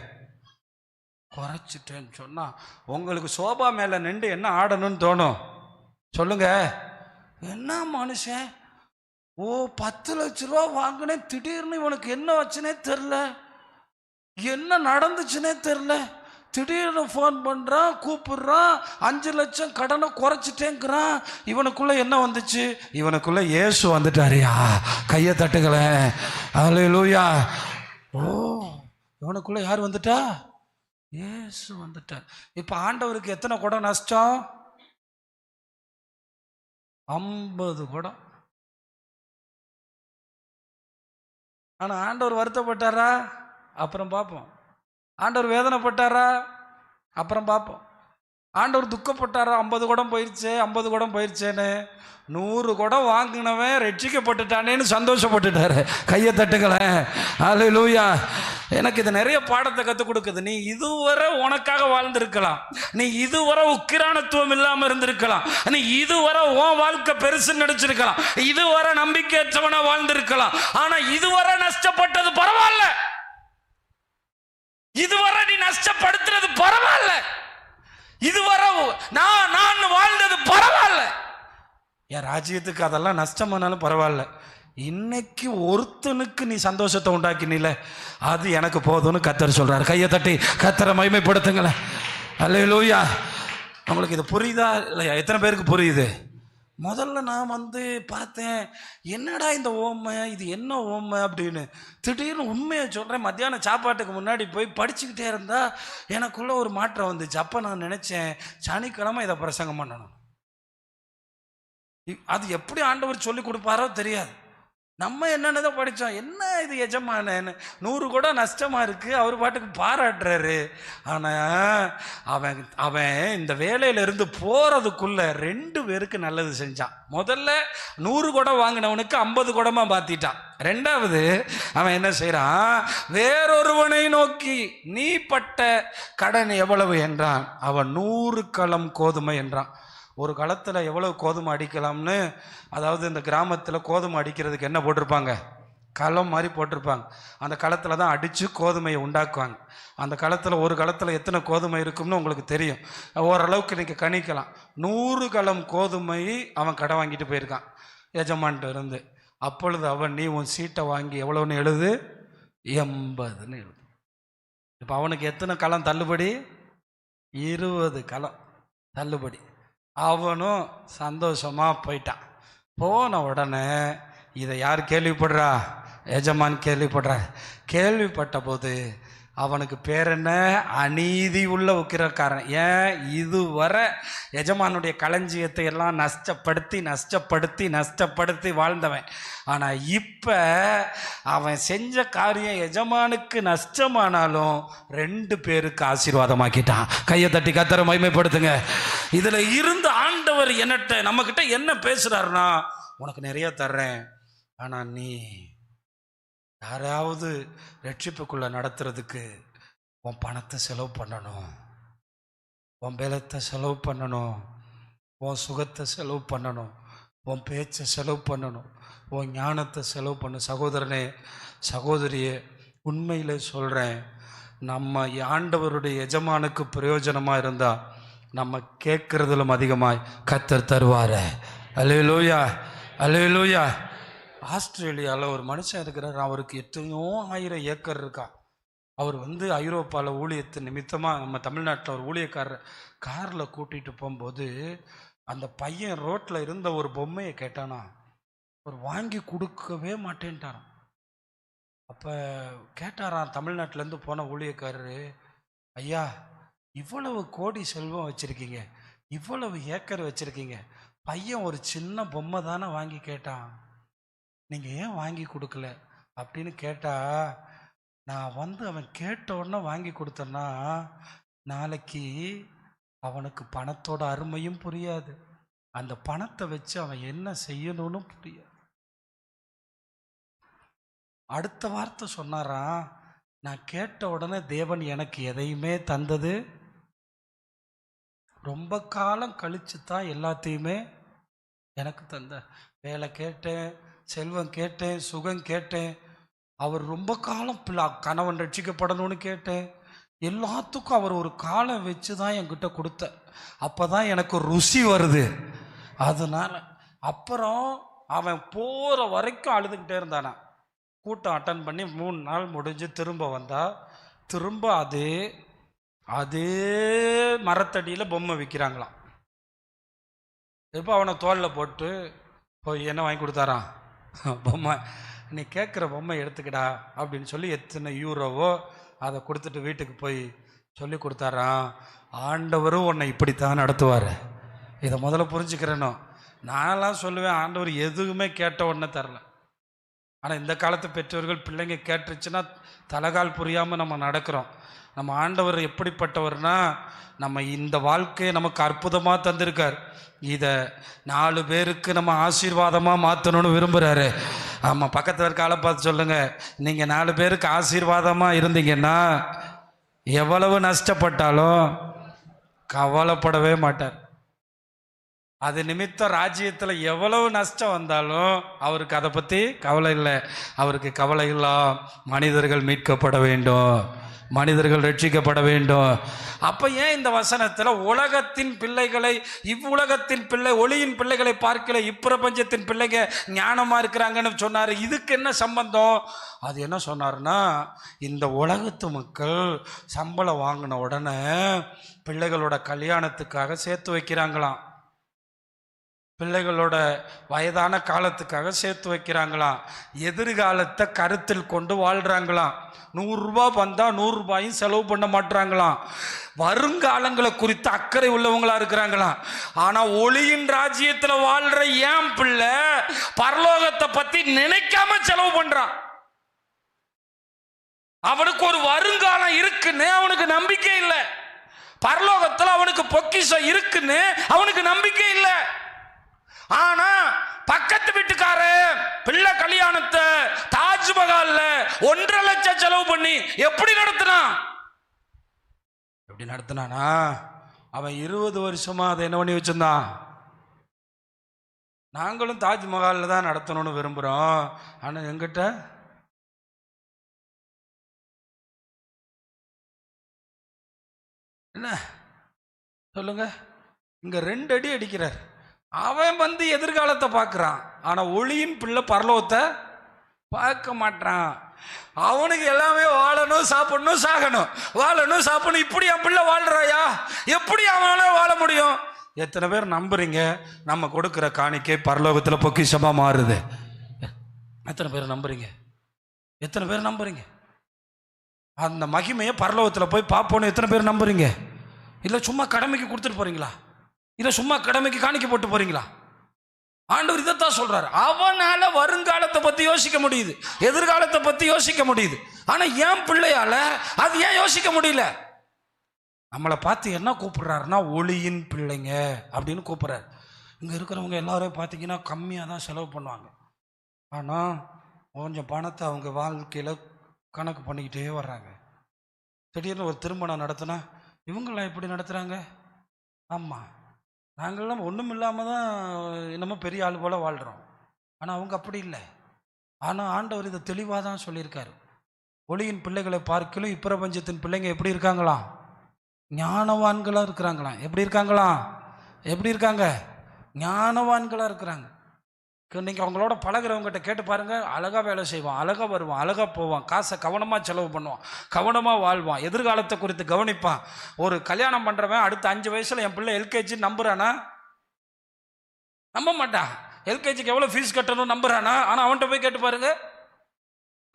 குறைச்சிட்டேன்னு சொன்னால் உங்களுக்கு சோபா மேலே நின்று என்ன ஆடணும்னு தோணும்? சொல்லுங்க. என்ன மனுஷன், 10 லட்ச ரூபா வாங்கினேன், திடீர்னு இவனுக்கு என்ன வச்சுனே தெரில, என்ன நடந்துச்சுன்னே தெரில, திடீர்னு ஃபோன் பண்ணுறான், கூப்பிடுறான், 5 லட்சம் கடனை குறைச்சிட்டேங்கிறான். இவனுக்குள்ள என்ன வந்துச்சு? இவனுக்குள்ள இயேசு வந்துட்டாரியா? கையை தட்டுங்களேன். அல்லேலூயா. ஓ, இவனுக்குள்ள யார் வந்துட்டா? இயேசு வந்துட்டார். இப்போ ஆண்டவருக்கு எத்தனை குடம் நஷ்டம்? 50 குடம். ஆனால் ஆண்டவர் வருத்தப்பட்டாரா? அப்புறம் பார்ப்போம். ஆண்டவர் வேதனைப்பட்டாரா? அப்புறம் பார்ப்போம். ஆண்டவர் துக்கப்பட்டாரா? 50 குடம் போயிடுச்சே, 50 குடம் போயிடுச்சேன்னு. 100 குடம் வாங்கினவன் ரட்சிக்கப்பட்டுட்டானேன்னு சந்தோஷப்பட்டுட்டாரு. கையை தட்டுங்களேன். அல்லேலூயா. எனக்கு இது நிறைய பாடத்தை கற்றுக் கொடுக்குது. நீ இதுவரை உனக்காக வாழ்ந்திருக்கலாம், நீ இதுவரை உக்கிரானத்துவம் இல்லாமல் இருந்திருக்கலாம், நீ இதுவரை உன் வாழ்க்கை பெருசு நடிச்சிருக்கலாம், இதுவரை நம்பிக்கையற்றவனா வாழ்ந்திருக்கலாம். ஆனா இதுவரை நஷ்டப்பட்டது பரவாயில்ல, இதுவரை நீ நஷ்டப்படுத்துறது பரவாயில்ல, இதுவரை நான் வாழ்ந்தது பரவாயில்ல. என் ராஜ்யத்துக்கு அதெல்லாம் நஷ்டமானாலும் பரவாயில்ல, இன்னைக்கு ஒருத்தனுக்கு நீ சந்தோஷத்தை உண்டாக்கினில, அது எனக்கு போதும்னு கர்த்தர் சொல்றாரு. கையை தட்டி கர்த்தரை மகிமைப்படுத்துங்களேன். அல்லேலூயா. உங்களுக்கு இது புரியுதா இல்லையா? எத்தனை பேருக்கு புரியுது? முதல்ல நான் பார்த்தேன், என்னடா இந்த ஓமை, இது என்ன ஓமை அப்படின்னு. திடீர்னு உண்மையை சொல்கிறேன், மத்தியானம் சாப்பாட்டுக்கு முன்னாடி போய் படிச்சுக்கிட்டே இருந்தா எனக்குள்ள ஒரு மாற்றம் வந்துச்சு. அப்போ நான் நினச்சேன், சனிக்கிழமை இதை பிரசங்கம் பண்ணணும். அது எப்படி ஆண்டவர் சொல்லி கொடுப்பாரோ தெரியாது. நம்ம என்னென்னதை படித்தோம், என்ன இது எஜமானன்னு 100 கூட நஷ்டமாக இருக்குது, அவர் பாட்டுக்கு பாராட்டுறாரு. ஆனால் அவன் இந்த வேலையிலிருந்து போகிறதுக்குள்ள 2 பேருக்கு நல்லது செஞ்சான். முதல்ல 100 குடம் வாங்கினவனுக்கு 50 குடமாக மாற்றிட்டான். 2வது அவன் என்ன செய்கிறான், வேறொருவனை நோக்கி நீ பட்ட கடன் எவ்வளவு என்றான். அவன் 100 களம் கோதுமை என்றான். ஒரு களத்தில் எவ்வளவு கோதுமை அடிக்கலாம்னு, அதாவது இந்த கிராமத்தில் கோதுமை அடிக்கிறதுக்கு என்ன போட்டிருப்பாங்க, களம் மாதிரி போட்டிருப்பாங்க. அந்த களத்தில் தான் அடித்து கோதுமையை உண்டாக்குவாங்க. அந்த களத்தில் ஒரு களத்தில் எத்தனை கோதுமை இருக்கும்னு உங்களுக்கு தெரியும், ஓரளவுக்கு நீங்கள் கணிக்கலாம். 100 களம் கோதுமை அவன் கடை வாங்கிட்டு போயிருக்கான் எஜமான்ட்டு இருந்து. அப்பொழுது அவன், நீ உன் சீட்டை வாங்கி எவ்வளோன்னு எழுது, 80ன்னு எழுது. இப்போ அவனுக்கு எத்தனை களம் தள்ளுபடி? 20 களம் தள்ளுபடி. அவனும் சந்தோஷமாக போயிட்டான். போன உடனே இதை யார் கேள்விப்படுறா? எஜமான் கேள்விப்படுறா. கேள்விப்பட்ட போது அவனுக்கு பேர் என்ன? அநீதி உள்ள உக்கிரக்காரன். ஏன்? இதுவரை எஜமானுடைய களஞ்சியத்தை எல்லாம் நஷ்டப்படுத்தி வாழ்ந்தவன். ஆனால் இப்போ அவன் செஞ்ச காரியம் எஜமானுக்கு நஷ்டமானாலும் 2 பேருக்கு ஆசீர்வாதமாக்கிட்டான். கையை தட்டி கர்த்தரை மகிமைப்படுத்துங்க. இதில் இருந்து ஆண்டவர் நம்மக்கிட்ட என்ன பேசுகிறாருன்னா, உனக்கு நிறைய தர்றேன், ஆனால் நீ யாராவது ரட்சிப்புக்குள்ள நடத்துறதுக்கு உன் பணத்தை செலவு பண்ணணும், உன் பலத்தை செலவு பண்ணணும், உன் சுகத்தை செலவு பண்ணணும், உன் பேச்சை செலவு பண்ணணும், உன் ஞானத்தை செலவு பண்ண. சகோதரனே சகோதரியே, உண்மையில் சொல்கிறேன், நம்ம ஆண்டவருடைய எஜமானுக்கு பிரயோஜனமாக இருந்தால் நம்ம கேட்குறதிலும் அதிகமாய் கர்த்தர் தருவார். அல்லேலூயா, அல்லேலூயா. ஆஸ்திரேலியாவில் ஒரு மனுஷன் இருக்கிறார். அவருக்கு எத்தனையோ 1000 ஏக்கர் இருக்கா. அவர் ஐரோப்பாவில் ஊழியத்து நிமித்தமாக நம்ம தமிழ்நாட்டில் ஒரு ஊழியக்காரர் காரில் கூட்டிகிட்டு போகும்போது அந்த பையன் ரோட்டில் இருந்த ஒரு பொம்மையை கேட்டானா, அவர் வாங்கி கொடுக்கவே மாட்டேன்ட்டாரான். அப்போ கேட்டாராம் தமிழ்நாட்டிலேருந்து போன ஊழியக்காரரு, ஐயா இவ்வளவு கோடி செல்வம் வச்சுருக்கீங்க, இவ்வளவு ஏக்கர் வச்சுருக்கீங்க, பையன் ஒரு சின்ன பொம்மை தானே வாங்கி கேட்டான், நீங்கள் ஏன் வாங்கி கொடுக்கல அப்படின்னு கேட்டா, நான் அவன் கேட்ட உடனே வாங்கி கொடுத்தேன்னா நாளைக்கு அவனுக்கு பணத்தோட அருமையும் புரியாது, அந்த பணத்தை வச்சு அவன் என்ன செய்யணும்னு புரியாது. அடுத்த வார்த்தை சொன்னாராம், நான் கேட்ட உடனே தேவன் எனக்கு எதையுமே தந்தது, ரொம்ப காலம் கழிச்சு தான் எல்லாத்தையுமே எனக்கு தந்த. வேலை கேட்டேன், செல்வம் கேட்டேன், சுகம் கேட்டேன், அவர் ரொம்ப காலம் கணவன் ரட்சிக்கப்படணும்னு கேட்டேன், எல்லாத்துக்கும் அவர் ஒரு காலம் வச்சு தான் என்கிட்ட கொடுத்த. அப்போ தான் எனக்கு ருசி வருது. அதனால அப்புறம் அவன் போகிற வரைக்கும் அழுதுகிட்டே இருந்தானா. கூட்டம் அட்டன் பண்ணி 3 நாள் முடிஞ்சு திரும்ப வந்தா, திரும்ப அதே மரத்தடியில் பொம்மை விற்கிறாங்களாம். இப்போ அவனை தோளில் போட்டு போய் என்ன வாங்கி கொடுத்தாரான், பொம்மை, நீ கேட்குற பொம்மை எடுத்துக்கடா அப்படின்னு சொல்லி எத்தனை யூரோவோ அதை கொடுத்துட்டு வீட்டுக்கு போய் சொல்லி கொடுத்தாராம். ஆண்டவரும் உன்னை இப்படித்தான் நடத்துவார். இதை முதல்ல புரிஞ்சுக்கிறேனோ. நான்லாம் சொல்லுவேன், ஆண்டவர் எதுவுமே கேட்ட உடனே தரல. ஆனால் இந்த காலத்து பெற்றோர்கள் பிள்ளைங்க கேட்டுருச்சுன்னா தலைகால் புரியாமல் நம்ம நடக்கிறோம். நம்ம ஆண்டவர் எப்படிப்பட்டவர்னா, நம்ம இந்த வாழ்க்கையை நமக்கு அற்புதமாக தந்திருக்கார். இதை 4 பேருக்கு நம்ம ஆசீர்வாதமாக மாற்றணும்னு விரும்புகிறாரு. ஆமாம், பக்கத்தில் இருக்க ஆளை பார்த்து சொல்லுங்கள், நீங்கள் 4 பேருக்கு ஆசீர்வாதமாக இருந்தீங்கன்னா எவ்வளவு நஷ்டப்பட்டாலும் கவலைப்படவே மாட்டார். அது நிமித்தம் ராஜ்யத்தில் எவ்வளவு நஷ்டம் வந்தாலும் அவருக்கு அதை பற்றி கவலை இல்லை. அவருக்கு கவலை இல்லை, மனிதர்கள் மீட்கப்பட வேண்டும், மனிதர்கள் ரட்சிக்கப்பட வேண்டும். அப்போ ஏன் இந்த வசனத்தில் உலகத்தின் பிள்ளைகளை, இவ்வுலகத்தின் பிள்ளை, ஒளியின் பிள்ளைகளை பார்க்கல இப்பிரபஞ்சத்தின் பிள்ளைங்க ஞானமாக இருக்கிறாங்கன்னு சொன்னார்? இதுக்கு என்ன சம்பந்தம்? அது என்ன சொன்னார்னா, இந்த உலகத்து மக்கள் சம்பளம் வாங்கின உடனே பிள்ளைகளோட கல்யாணத்துக்காக சேர்த்து வைக்கிறாங்களாம், பிள்ளைகளோட வயதான காலத்துக்காக சேர்த்து வைக்கிறாங்களாம், எதிர்காலத்தை கருத்தில் கொண்டு வாழ்கிறாங்களாம். 100 ரூபா வந்தால் 100 ரூபாயும் செலவு பண்ண மாட்டாங்களாம், வருங்காலங்களை குறித்து அக்கறை உள்ளவங்களா இருக்கிறாங்களாம். ஆனால் ஒளியின் ராஜ்யத்தில் வாழ்கிற ஏன் பிள்ளை பரலோகத்தை பற்றி நினைக்காம செலவு பண்ணுறான். அவனுக்கு ஒரு வருங்காலம் இருக்குன்னு அவனுக்கு நம்பிக்கை இல்லை, பரலோகத்தில் அவனுக்கு பொக்கிஷம் இருக்குன்னு அவனுக்கு நம்பிக்கை இல்லை. ஆனா பக்கத்து வீட்டுக்கார பிள்ளை கல்யாணத்தை தாஜ்மஹால்ல 1.5 லட்சம் செலவு பண்ணி எப்படி நடத்தினானா, அவன் 20 வருஷமா அதை என்ன பண்ணி வச்சிருந்தான். நாங்களும் தாஜ்மஹால்ல தான் நடத்தணும்னு விரும்புறோம், ஆனா எங்கிட்ட என்ன சொல்லுங்க, இங்க 2 அடி அடிக்கிறார். அவன் எதிர்காலத்தை பார்க்குறான், ஆனால் ஒளியின் பிள்ளை பரலோகத்தை பார்க்க மாட்டான். அவனுக்கு எல்லாமே வாழணும், சாப்பிடணும், சாகணும், வாழணும், சாப்பிடணும். இப்படி என் பிள்ளை வாழ்றாயா? எப்படி அவனால வாழ முடியும்? எத்தனை பேர் நம்புறீங்க நம்ம கொடுக்குற காணிக்கை பரலோகத்தில் பொக்கிஷமாக மாறுது? எத்தனை பேர் நம்புறீங்க? எத்தனை பேர் நம்புறீங்க அந்த மகிமையை பரலோகத்தில் போய் பார்ப்போன்னு? எத்தனை பேர் நம்புறீங்க? இல்லை சும்மா கடமைக்கு கொடுத்துட்டு போறீங்களா? இதை சும்மா கடமைக்கு காணிக்க போட்டு போறீங்களா? ஆண்டவர் இதைத்தான் சொல்றாரு. அவனால வருங்காலத்தை பத்தி யோசிக்க முடியுது, எதிர்காலத்தை பத்தி யோசிக்க முடியுது, ஆனா ஏன் பிள்ளையால அது ஏன் யோசிக்க முடியல? நம்மளை பார்த்து என்ன கூப்பிடுறாருன்னா, ஒளியின் பிள்ளைங்க அப்படின்னு கூப்பிடுறாரு. இங்க இருக்கிறவங்க எல்லாரும் பார்த்தீங்கன்னா கம்மியாக தான் செலவு பண்ணுவாங்க, ஆனா கொஞ்சம் பணத்தை அவங்க வாழ்க்கையில கணக்கு பண்ணிக்கிட்டே வர்றாங்க. திடீர்னு ஒரு திருமணம் நடத்தினா இவங்களாம் எப்படி நடத்துறாங்க? ஆமா, நாங்கள்லாம் ஒன்றும் இல்லாமல் தான் என்னமோ பெரிய ஆள் போல் வாழ்கிறோம், ஆனால் அவங்க அப்படி இல்லை. ஆனால் ஆண்டவர் இதை தெளிவாக தான் சொல்லியிருக்காரு. ஒளியின் பிள்ளைகளை பார்க்கலும் இப்பிரபஞ்சத்தின் பிள்ளைங்க எப்படி இருக்காங்களாம்? ஞானவான்களாக இருக்கிறாங்களாம். எப்படி இருக்காங்களாம்? எப்படி இருக்காங்க? ஞானவான்களாக இருக்கிறாங்க. நீங்கள் அவங்களோட பழகிறவங்ககிட்ட கேட்டு பாருங்கள், அழகாக வேலை செய்வான், அழகாக வருவான், அழகாக போவான், காசை கவனமாக செலவு பண்ணுவான், கவனமாக வாழ்வான், எதிர்காலத்தை குறித்து கவனிப்பான். ஒரு கல்யாணம் பண்ணுறவன் அடுத்த 5 வயசில் என் பிள்ளை எல்கேஜி நம்புறானா? நம்ப மாட்டான். எல்கேஜிக்கு எவ்வளோ ஃபீஸ் கட்டணும் நம்புறானா? ஆனால் அவன்கிட்ட போய் கேட்டு பாருங்க,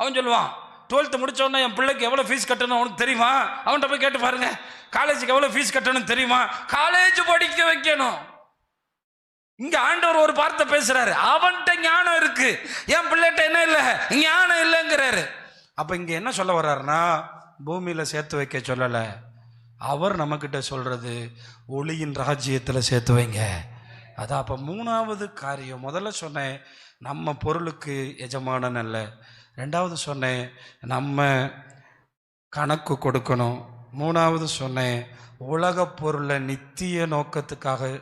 அவன் சொல்லுவான் 12th முடித்தோடனே என் பிள்ளைக்கு எவ்வளோ ஃபீஸ் கட்டணும் அவனுக்கு தெரியுமா? அவன்கிட்ட போய் கேட்டு பாருங்க. காலேஜுக்கு எவ்வளோ ஃபீஸ் கட்டணும் தெரியுமா? காலேஜ் படிக்க வைக்கணும். இங்க ஆண்டவர் ஒரு வார்த்தை பேசுறாரு, அவன்கிட்ட ஞானம் இருக்கு, என் பிள்ளைகிட்ட என்ன இல்லை, ஞானம் இல்லைங்கிறாரு. அப்ப இங்க என்ன சொல்ல வர்றாருன்னா, பூமியில சேர்த்து வைக்க சொல்லலை, அவர் நம்மக்கிட்ட சொல்றது ஒளியின் ராஜ்யத்தில் சேர்த்து வைங்க. அதான் அப்போ 3வது காரியம். முதல்ல சொன்னேன் நம்ம பொருளுக்கு எஜமானன் அல்ல, 2வது சொன்னேன் நம்ம கணக்கு கொடுக்கணும், 3வது சொன்னேன் உலக பொருளை நித்திய நோக்கத்துக்காக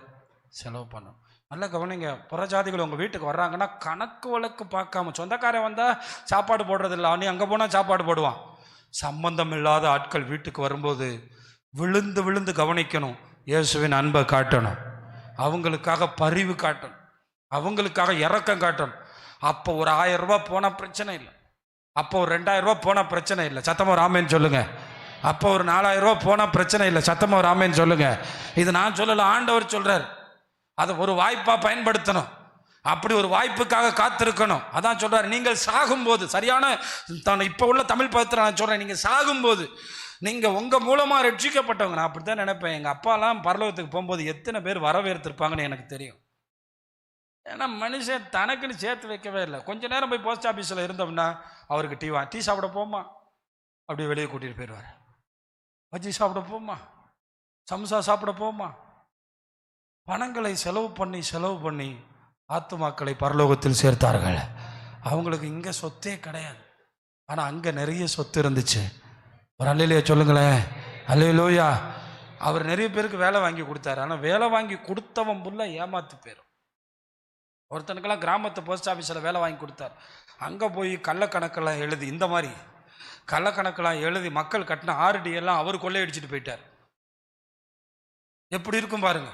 செலவு பண்ணணும். நல்ல கவனிங்க, புறஜாதிகள் உங்கள் வீட்டுக்கு வர்றாங்கன்னா கணக்கு வழக்கு பார்க்காம, சொந்தக்காரன் வந்தால் சாப்பாடு போடுறதில்ல, அவனே அங்கே போனால் சாப்பாடு போடுவான். சம்பந்தம் இல்லாத ஆட்கள் வீட்டுக்கு வரும்போது விழுந்து விழுந்து கவனிக்கணும், இயேசுவின் அன்பை காட்டணும், அவங்களுக்காக பரிவு காட்டணும், அவங்களுக்காக இரக்கம் காட்டணும். அப்போ ஒரு 1000 ரூபாய் போனால் பிரச்சனை இல்லை, அப்போ ஒரு 2000 ரூபாய் போனால் பிரச்சனை இல்லை, சத்தமாக ஒரு ஆமேன்னு சொல்லுங்க. அப்போ ஒரு 4000 ரூபாய் போனால் பிரச்சனை இல்லை, சத்தமாக ஒரு ஆமேன்னு சொல்லுங்க. இது நான் சொல்லலை, ஆண்டவர் சொல்றார். அதை ஒரு வாய்ப்பாக பயன்படுத்தணும், அப்படி ஒரு வாய்ப்புக்காக காத்திருக்கணும். அதான் சொல்றாரு, நீங்கள் சாகும்போது, சரியான இப்போ உள்ள தமிழ் பதத்தில் நான் சொல்றேன், நீங்கள் சாகும்போது நீங்கள் உங்கள் மூலமாக ரட்சிக்கப்பட்டவங்க. நான் அப்படி தான் நினைப்பேன். எங்கள் அப்பாலாம் பரலோகத்துக்கு போகும்போது எத்தனை பேர் வரவேற்றிருப்பாங்கன்னு எனக்கு தெரியும். ஏன்னா மனுஷன் தனக்குன்னு சேர்த்து வைக்கவே இல்லை. கொஞ்ச நேரம் போய் போஸ்ட் ஆஃபீஸில் இருந்தோம்னா அவருக்கு டீ சாப்பிட போமா, அப்படியே வெளியே கூட்டிகிட்டு போயிடுவார். பஜ்ஜி சாப்பிட போமா, சம்சா சாப்பிட போமா. பணங்களை செலவு பண்ணி ஆத்துமாக்களை பரலோகத்தில் சேர்த்தார்கள். அவங்களுக்கு இங்கே சொத்தே கிடையாது, ஆனால் அங்கே நிறைய சொத்து இருந்துச்சு. ஒரு அல்லையிலேயே சொல்லுங்களேன், அல்லையிலோயா. அவர் நிறைய பேருக்கு வேலை வாங்கி கொடுத்தாரு, ஆனால் வேலை வாங்கி கொடுத்தவன் புள்ள ஏமாத்து போயிடும். ஒருத்தனுக்கெல்லாம் கிராமத்து போஸ்ட் ஆஃபீஸில் வேலை வாங்கி கொடுத்தார். அங்கே போய் கள்ளக்கணக்கெல்லாம் எழுதி, இந்த மாதிரி கள்ளக்கணக்கெல்லாம் எழுதி மக்கள் கட்டின RD எல்லாம் அவர் கொள்ளையடிச்சிட்டு போயிட்டார். எப்படி இருக்கும் பாருங்க.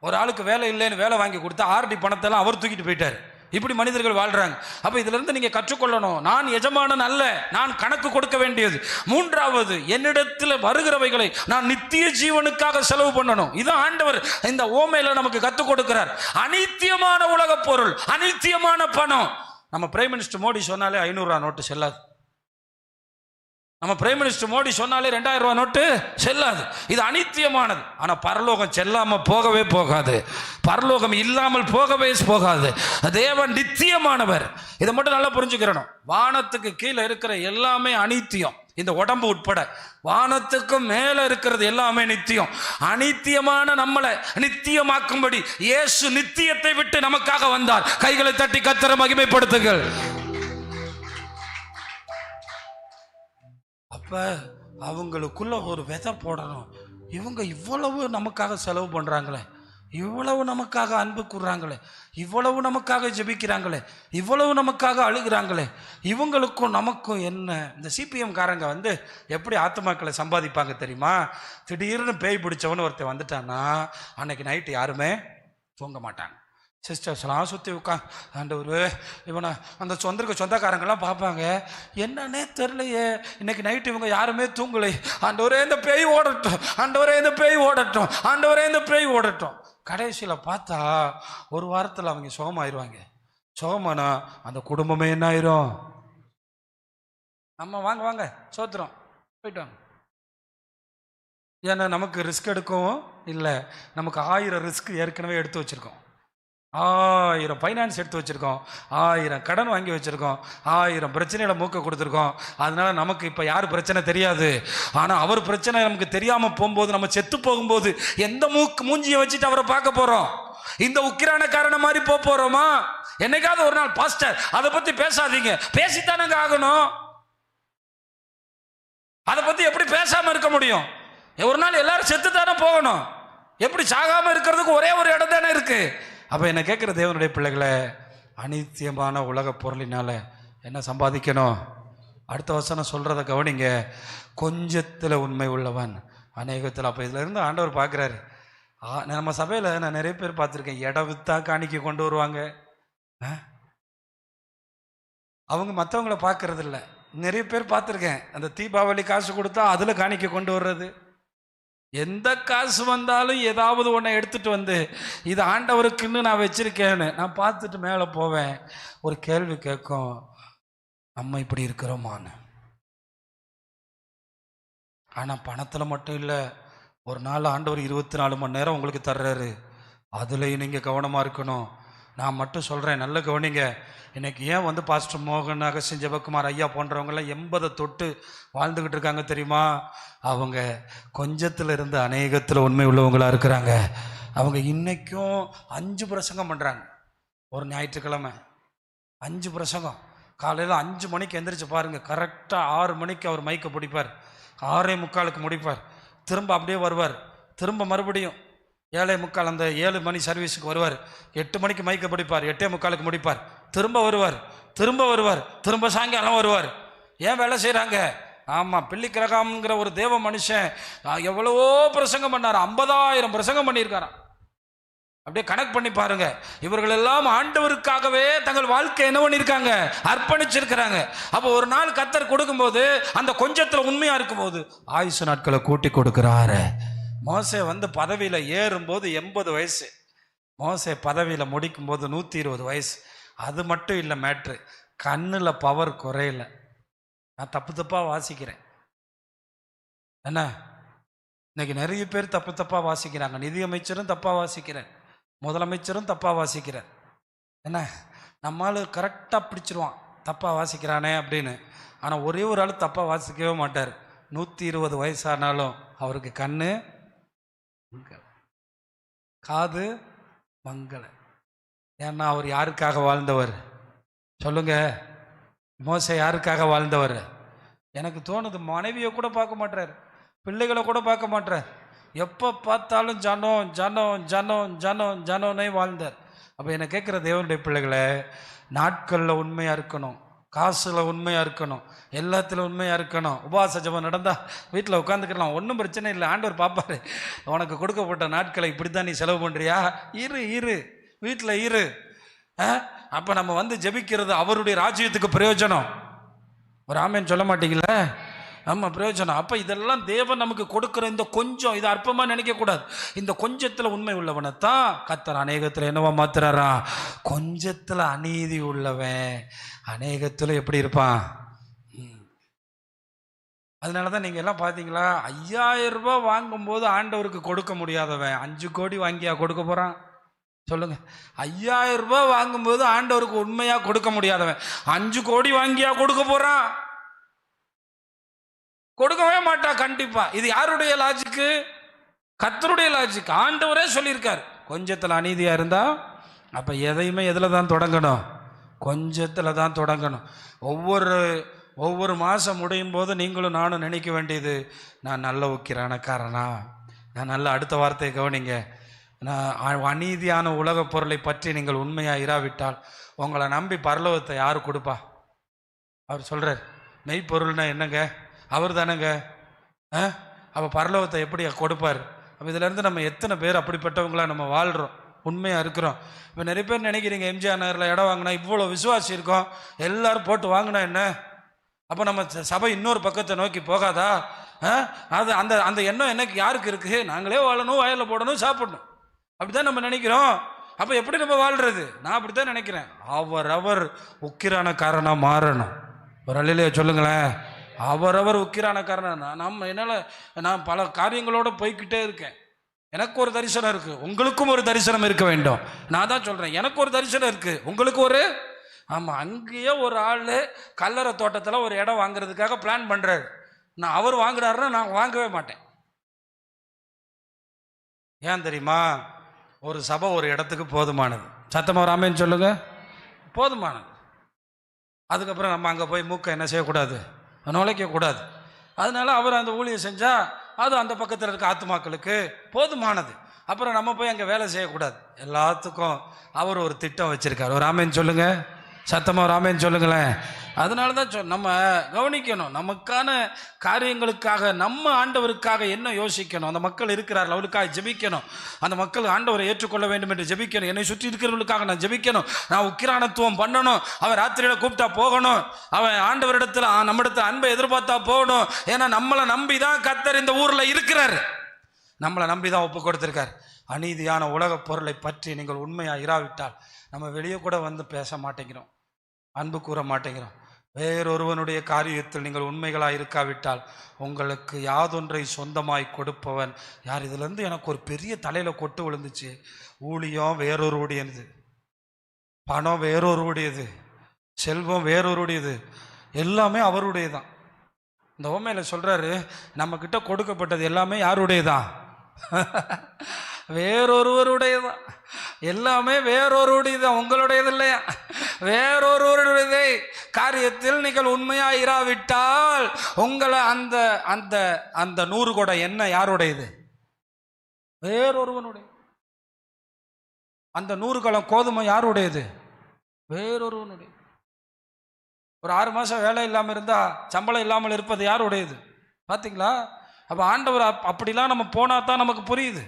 ஒரு ஆளுக்கு வேலை இல்லைன்னு வேலை வாங்கி கொடுத்தா RD பணத்தெல்லாம் அவர் தூக்கிட்டு போயிட்டார். இப்படி மனிதர்கள் வாழ்றாங்க. அப்ப இதுல இருந்து நீங்க கற்றுக்கொள்ளணும், நான் எஜமானன் அல்ல, நான் கணக்கு கொடுக்க வேண்டியது. 3வது, என்னிடத்தில் வருகிறவைகளை நான் நித்திய ஜீவனுக்காக செலவு பண்ணணும். இதான் ஆண்டவர் இந்த ஓமையில நமக்கு கற்றுக் கொடுக்கிறார். அநித்தியமான உலக பொருள், அநித்தியமான பணம். நம்ம பிரைம் மினிஸ்டர் மோடி சொன்னாலே 500 ரூபா நோட்டு செல்லாது. நம்ம பிரைம் மினிஸ்டர் மோடி சொன்னாலே 2000 ரூபா நோட்டு செல்லாது. இது அநித்தியமானது. ஆனா பரலோகம் செல்லாம போகவே போகாது, பரலோகம் இல்லாமல் போகவே போகாது. தேவன் நித்தியமானவர். இதை மட்டும் நல்லா புரிஞ்சுக்கிறணும். வானத்துக்கு கீழே இருக்கிற எல்லாமே அநித்தியம், இந்த உடம்பு உட்பட. வானத்துக்கு மேல இருக்கிறது எல்லாமே நித்தியம். அநித்தியமான நம்மளை நித்தியமாக்கும்படி இயேசு நித்தியத்தை விட்டு நமக்காக வந்தார். கைகளை தட்டி கர்த்தரை மகிமைப்படுத்துங்கள். அப்போ அவங்களுக்குள்ள ஒரு விதை போடணும். இவங்க இவ்வளவு நமக்காக செலவு பண்ணுறாங்களே, இவ்வளவு நமக்காக அன்பு கூறுறாங்களே, இவ்வளவு நமக்காக ஜெபிக்கிறாங்களே, இவ்வளவு நமக்காக அழுகிறாங்களே, இவங்களுக்கும் நமக்கும் என்ன? இந்த CPM காரங்க வந்து எப்படி ஆத்துமாக்களை சம்பாதிப்பாங்க தெரியுமா? திடீர்னு பேய் பிடிச்சவனு ஒருத்தர் வந்துட்டான்னா அன்னைக்கு நைட்டு யாருமே தூங்க மாட்டாங்க. சிஸ்டர்ஸ்லாம் சுற்றி ஆண்டவர் இவனை அந்த சொந்தக்காரங்கெல்லாம் பார்ப்பாங்க, என்னன்னே தெரிலையே, இன்னைக்கு நைட்டு இவங்க யாருமே தூங்கலை, ஆண்டவரே இந்த பேய் ஓடட்டும், ஆண்டவரே இந்த பேய் ஓடட்டும், ஆண்டவரே இந்த பேய் ஓடட்டும். கடைசியில் பார்த்தா ஒரு வாரத்தில் அவங்க சுகமாயிருவாங்க. சுகமானா அந்த குடும்பமே என்ன ஆயிரும்? நம்ம வாங்க சோத்துறோம், போயிட்டு வாங்க. ஏன்னா நமக்கு ரிஸ்க் எடுக்கவும் இல்லை, நமக்கு 1000 ரிஸ்க் ஏற்கனவே எடுத்து வச்சுருக்கோம், 1000 ஃபைனான்ஸ் எடுத்து வச்சுருக்கோம், 1000 கடன் வாங்கி வச்சுருக்கோம், 1000 பிரச்சனைகளை மூக்க கொடுத்துருக்கோம். அதனால நமக்கு இப்போ யார் பிரச்சனை தெரியாது. ஆனால் அவர் பிரச்சனை நமக்கு தெரியாமல் போகும்போது, நம்ம செத்து போகும்போது எந்த மூஞ்சியை வச்சுட்டு அவரை பார்க்க போகிறோம்? இந்த உக்கிரான காரணம் மாதிரி போகிறோமா? என்னைக்காவது ஒரு நாள் பாஸ்டர் அதை பற்றி பேசாதீங்க, பேசித்தானங்க ஆகணும். அதை பற்றி எப்படி பேசாமல் இருக்க முடியும்? ஒரு நாள் எல்லாரும் செத்து தானே போகணும். எப்படி சாகாமல் இருக்கிறதுக்கு ஒரே ஒரு இடம் தானே இருக்கு. அப்போ என்ன கேட்குற தேவனுடைய பிள்ளைகளை, அநித்தியமான உலக பொருளினால என்ன சம்பாதிக்கணும்? அடுத்த வசனம் சொல்கிறத கவனிங்க, கொஞ்சத்தில் உண்மை உள்ளவன் அநேகத்தில். அப்போ இதில் இருந்து ஆண்டவர் பார்க்குறாரு. நம்ம சபையில் நான் நிறைய பேர் பார்த்துருக்கேன், இடம் விற்றா காணிக்கை கொண்டு வருவாங்க, அவங்க மற்றவங்கள பார்க்கறது இல்லை. நிறைய பேர் பார்த்துருக்கேன், அந்த தீபாவளி காசு கொடுத்தா அதில் காணிக்க கொண்டு வர்றது. எந்த காசு வந்தாலும் ஏதாவது ஒன்றை எடுத்துகிட்டு வந்து இது ஆண்டவருக்குன்னு நான் வச்சுருக்கேன்னு நான் பார்த்துட்டு மேலே போவேன். ஒரு கேள்வி கேட்கும், நம்ம இப்படி இருக்கிறோமான்னு. ஆனால் பணத்தில் மட்டும் இல்லை, ஒரு நாள் ஆண்டவர் 24 மணி நேரம் உங்களுக்கு தர்றாரு, அதுலேயும் நீங்கள் கவனமாக இருக்கணும். நான் மட்டும் சொல்கிறேன், நல்ல கவனிங்க. இன்னைக்கு ஏன் வந்து பாஸ்டர் மோகன், அகஸ்டின் ஜெபக்குமார் ஐயா போன்றவங்களாம் 80 தொட்டு வாழ்ந்துக்கிட்டு இருக்காங்க தெரியுமா? அவங்க கொஞ்சத்தில் இருந்து அநேகத்தில் உண்மை உள்ளவங்களாக இருக்கிறாங்க. அவங்க இன்னைக்கும் 5 பிரசங்கம் பண்ணுறாங்க. ஒரு ஞாயிற்றுக்கிழமை 5 பிரசங்கம். காலையில் 5 மணிக்கு எந்திரிச்சு பாருங்கள், கரெக்டாக 6 மணிக்கு அவர் மைக்கை பிடிப்பார், 6:45 முடிப்பார், திரும்ப அப்படியே வருவார், திரும்ப மறுபடியும் 7:45 அந்த 7 மணி சர்வீஸுக்கு வருவார், 8 மணிக்கு மைக்கை பிடிப்பார், 8:45 முடிப்பார், திரும்ப வருவார், திரும்ப சாயங்காலம் வருவார். ஏன் வேலை செய்கிறாங்க? ஆமாம், பிள்ளிக்கிரகாம்ங்கிற ஒரு தேவ மனுஷன் எவ்வளவோ பிரசங்கம் பண்ணார், 50,000 பிரசங்கம் பண்ணியிருக்காராம். அப்படியே கணக்கு பண்ணி பாருங்க. இவர்கள் எல்லாம் ஆண்டவருக்காகவே தங்கள் வாழ்க்கை என்ன பண்ணியிருக்காங்க, அர்ப்பணிச்சிருக்கிறாங்க. அப்போ ஒரு நாள் கர்த்தர் கொடுக்கும்போது அந்த கொஞ்சத்தில் உண்மையா இருக்கும்போது ஆயுசு நாட்களை கூட்டி கொடுக்கிறாரு. மோசே வந்து பதவியில் ஏறும்போது 80 வயசு, மோசே பதவியில் முடிக்கும்போது 120 வயசு. அது மட்டும் இல்லை மேட்ரு, கண்ணில் பவர் குறையல. நான் தப்பாக வாசிக்கிறேன் என்ன? இன்னைக்கு நிறைய பேர் தப்பாக வாசிக்கிறாங்க. நிதியமைச்சரும் தப்பாக வாசிக்கிறேன், முதலமைச்சரும் தப்பாக வாசிக்கிறார். என்ன, நம்மளால் கரெக்டாக பிடிச்சிருவான் தப்பாக வாசிக்கிறானே அப்படின்னு. ஆனால் ஒரே ஒரு ஆள் தப்பாக வாசிக்கவே மாட்டார். 120 வயசானாலும் அவருக்கு கண்ணு மங்கல, காது மங்கல. ஏன்னா அவர் யாருக்காக வாழ்ந்தவர் சொல்லுங்க? மோசே யாருக்காக வாழ்ந்தவர்? எனக்கு தோணுது மனைவியை கூட பார்க்க மாட்டார், பிள்ளைகளை கூட பார்க்க மாட்டார். எப்போ பார்த்தாலும் ஜனம் ஜனம் ஜனம் ஜனம் ஜனம்னே வாழ்ந்தார். அப்போ என்னை கேட்குற தேவனுடைய பிள்ளைகளை, நாட்களில் உண்மையாக இருக்கணும், காசில் உண்மையாக இருக்கணும், எல்லாத்திலும் உண்மையாக இருக்கணும். உபவாச ஜெபம் நடந்தால் வீட்டில் உட்காந்துக்கலாம், ஒன்றும் பிரச்சனை இல்லை. ஆண்டவர் பார்ப்பாரு, உனக்கு கொடுக்கப்பட்ட நாட்களை இப்படி தான் நீ செலவு பண்ணுறியா, இரு வீட்டில் இரு. அப்போ நம்ம வந்து ஜெபிக்கிறது அவருடைய ராஜ்யத்துக்கு பிரயோஜனம். ஒரு ஆமேன்னு சொல்ல மாட்டீங்களே? ஆமாம், பிரயோஜனம். அப்போ இதெல்லாம் தேவன் நமக்கு கொடுக்குற இந்த கொஞ்சம், இதை அற்பமாக நினைக்கக்கூடாது. இந்த கொஞ்சத்தில் உண்மை உள்ளவனைத்தான் கர்த்தர் அநேகத்தில் என்னவா மாத்துறாரா? கொஞ்சத்தில் அநீதி உள்ளவன் அநேகத்தில் எப்படி இருப்பான்? அதனால தான் நீங்கள் எல்லாம் பார்த்தீங்களா, 5000 ரூபாய் வாங்கும்போது ஆண்டவருக்கு கொடுக்க முடியாதவன் 5 கோடி வாங்கியா கொடுக்க போகிறான்? சொல்லுங்க. 5000 ரூபாய் வாங்கும்போது ஆண்டவருக்கு உண்மையாக கொடுக்க முடியாதவன் 5 கோடி வாங்கியா கொடுக்க போகிறான்? கொடுக்கவே மாட்டா கண்டிப்பா. இது யாருடைய லாஜிக்கு? கர்த்தருடைய லாஜிக். ஆண்டவரே சொல்லியிருக்கார், கொஞ்சத்தில் அநீதியா இருந்தா அப்ப எதையுமே எதில் தான் தொடங்கணும்? கொஞ்சத்தில் தான் தொடங்கணும். ஒவ்வொரு மாதம் முடியும் போது நீங்களும் நானும் நினைக்க வேண்டியது, நான் நல்ல உக்கிரானக்காரனா? நான் நல்ல, அடுத்த வார்த்தையை கவனிங்க, நான் அநீதியான உலக பொருளை பற்றி நீங்கள் உண்மையாக இராவிட்டால் உங்களை நம்பி பரலோகத்தை யார் கொடுப்பா? அவர் சொல்கிறார், மெய்ப்பொருள்னா என்னங்க? அவர் தானேங்க. அப்போ பரலோகத்தை எப்படி கொடுப்பார்? அப்போ இதிலேருந்து நம்ம எத்தனை பேர் அப்படிப்பட்டவங்களாக நம்ம வாழ்கிறோம், உண்மையாக இருக்கிறோம்? இப்போ நிறைய பேர் நினைக்கிறீங்க, எம்ஜிஆர் நகரில் இடம் வாங்கினா இவ்வளோ விசுவாசி இருக்கோம், எல்லாரும் போட்டு வாங்கினா என்ன? அப்போ நம்ம சபை இன்னொரு பக்கத்தை நோக்கி போகாதா? அது அந்த அந்த எண்ணம் எனக்கு யாருக்கு இருக்குது? நாங்களே வாழணும், வயலில் போடணும், சாப்பிடணும், அப்படி தான் நம்ம நினைக்கிறோம். அப்போ எப்படி நம்ம வாழ்கிறது? நான் அப்படி தான் நினைக்கிறேன். அவரவர் உக்கிரான காரணம் மாறணும். ஒரு அல்லையிலே சொல்லுங்களேன், அவரவர் உக்கிரான காரணம். நான் பல காரியங்களோடு போய்கிட்டே இருக்கேன். எனக்கு ஒரு தரிசனம் இருக்குது, உங்களுக்கும் ஒரு தரிசனம் இருக்க வேண்டும். நான் தான் சொல்கிறேன், எனக்கு ஒரு தரிசனம் இருக்குது, உங்களுக்கு ஒரு. ஆமாம், அங்கேயே ஒரு ஆள் கல்லறை தோட்டத்தில் ஒரு இடம் வாங்குறதுக்காக பிளான் பண்ணுறாரு. அவர் வாங்குறாருன்னா நான் வாங்கவே மாட்டேன். ஏன் தெரியுமா? ஒரு சபை ஒரு இடத்துக்கு போதுமானது. சத்தமாக ஒரு ஆமேன்னு சொல்லுங்க, போதுமானது. அதுக்கப்புறம் நம்ம அங்கே போய் மூக்கை என்ன செய்யக்கூடாது, நுழைக்கக்கூடாது. அதனால அவர் அந்த ஊழியை செஞ்சால் அது அந்த பக்கத்தில் இருக்க ஆத்துமாக்களுக்கு போதுமானது. அப்புறம் நம்ம போய் அங்கே வேலை செய்யக்கூடாது. எல்லாத்துக்கும் அவர் ஒரு திட்டம் வச்சிருக்காரு. ஒரு ஆமேன்னு சொல்லுங்க, சத்தமாக ராமேன்னு சொல்லுங்களேன். அதனால தான் நம்ம கவனிக்கணும், நமக்கான காரியங்களுக்காக நம்ம ஆண்டவருக்காக என்ன யோசிக்கணும். அந்த மக்கள் இருக்கிறார்கள், அவருக்காக ஜெபிக்கணும். அந்த மக்கள் ஆண்டவரை ஏற்றுக்கொள்ள வேண்டும் என்று ஜெபிக்கணும். என்னை சுற்றி இருக்கிறவர்களுக்காக நான் ஜெபிக்கணும். நான் உக்கிரானத்துவம் பண்ணணும். அவன் ராத்திரியில் கூப்பிட்டா போகணும். அவன் ஆண்டவரிடத்தில் நம்மிடத்தில் அன்பை எதிர்பார்த்தா போகணும். ஏன்னா நம்மளை நம்பி தான் கர்த்தர் இந்த ஊரில் இருக்கிறார். நம்மளை நம்பி தான் ஒப்பு கொடுத்துருக்கார். அநீதியான உலக பொருளை பற்றி நீங்கள் உண்மையாக இராவிட்டால் நம்ம வெளியே கூட வந்து பேச மாட்டேங்கிறோம், அன்பு கூற மாட்டேங்கிறோம். வேறொருவனுடைய காரியத்தில் நீங்கள் உண்மைகளாக இருக்காவிட்டால் உங்களுக்கு யாதொன்றை சொந்தமாய் கொடுப்பவன் யார்? இதுலேருந்து எனக்கு ஒரு பெரிய தலையில் கொட்டு விழுந்துச்சு. ஊழியம் வேறொருடையது, பணம் வேறொருடையது, செல்வம் வேறொருடையது, எல்லாமே அவருடையதான். இந்த ஓமையில் சொல்கிறாரு, நம்மக்கிட்ட கொடுக்கப்பட்டது எல்லாமே யாருடையதான்? வேறொருவருடையதான். எல்லாமே வேறொருடையதான், உங்களுடையது இல்லையா? வேறொருவருடையதை காரியத்தில் நீங்கள் உண்மையாக இராவிட்டால் உங்களை அந்த அந்த அந்த 100 குடம் என்ன யாருடையது? வேறொருவனுடைய. அந்த 100 குடம் கோதுமை யாருடையது? வேறொருவனுடைய. ஒரு 6 மாதம் வேலை இல்லாமல் இருந்தால் சம்பளம் இல்லாமல் இருப்பது யாருடையது? பார்த்தீங்களா? அப்போ ஆண்டவர் அப்படிலாம் நம்ம போனால் தான் நமக்கு புரியுது.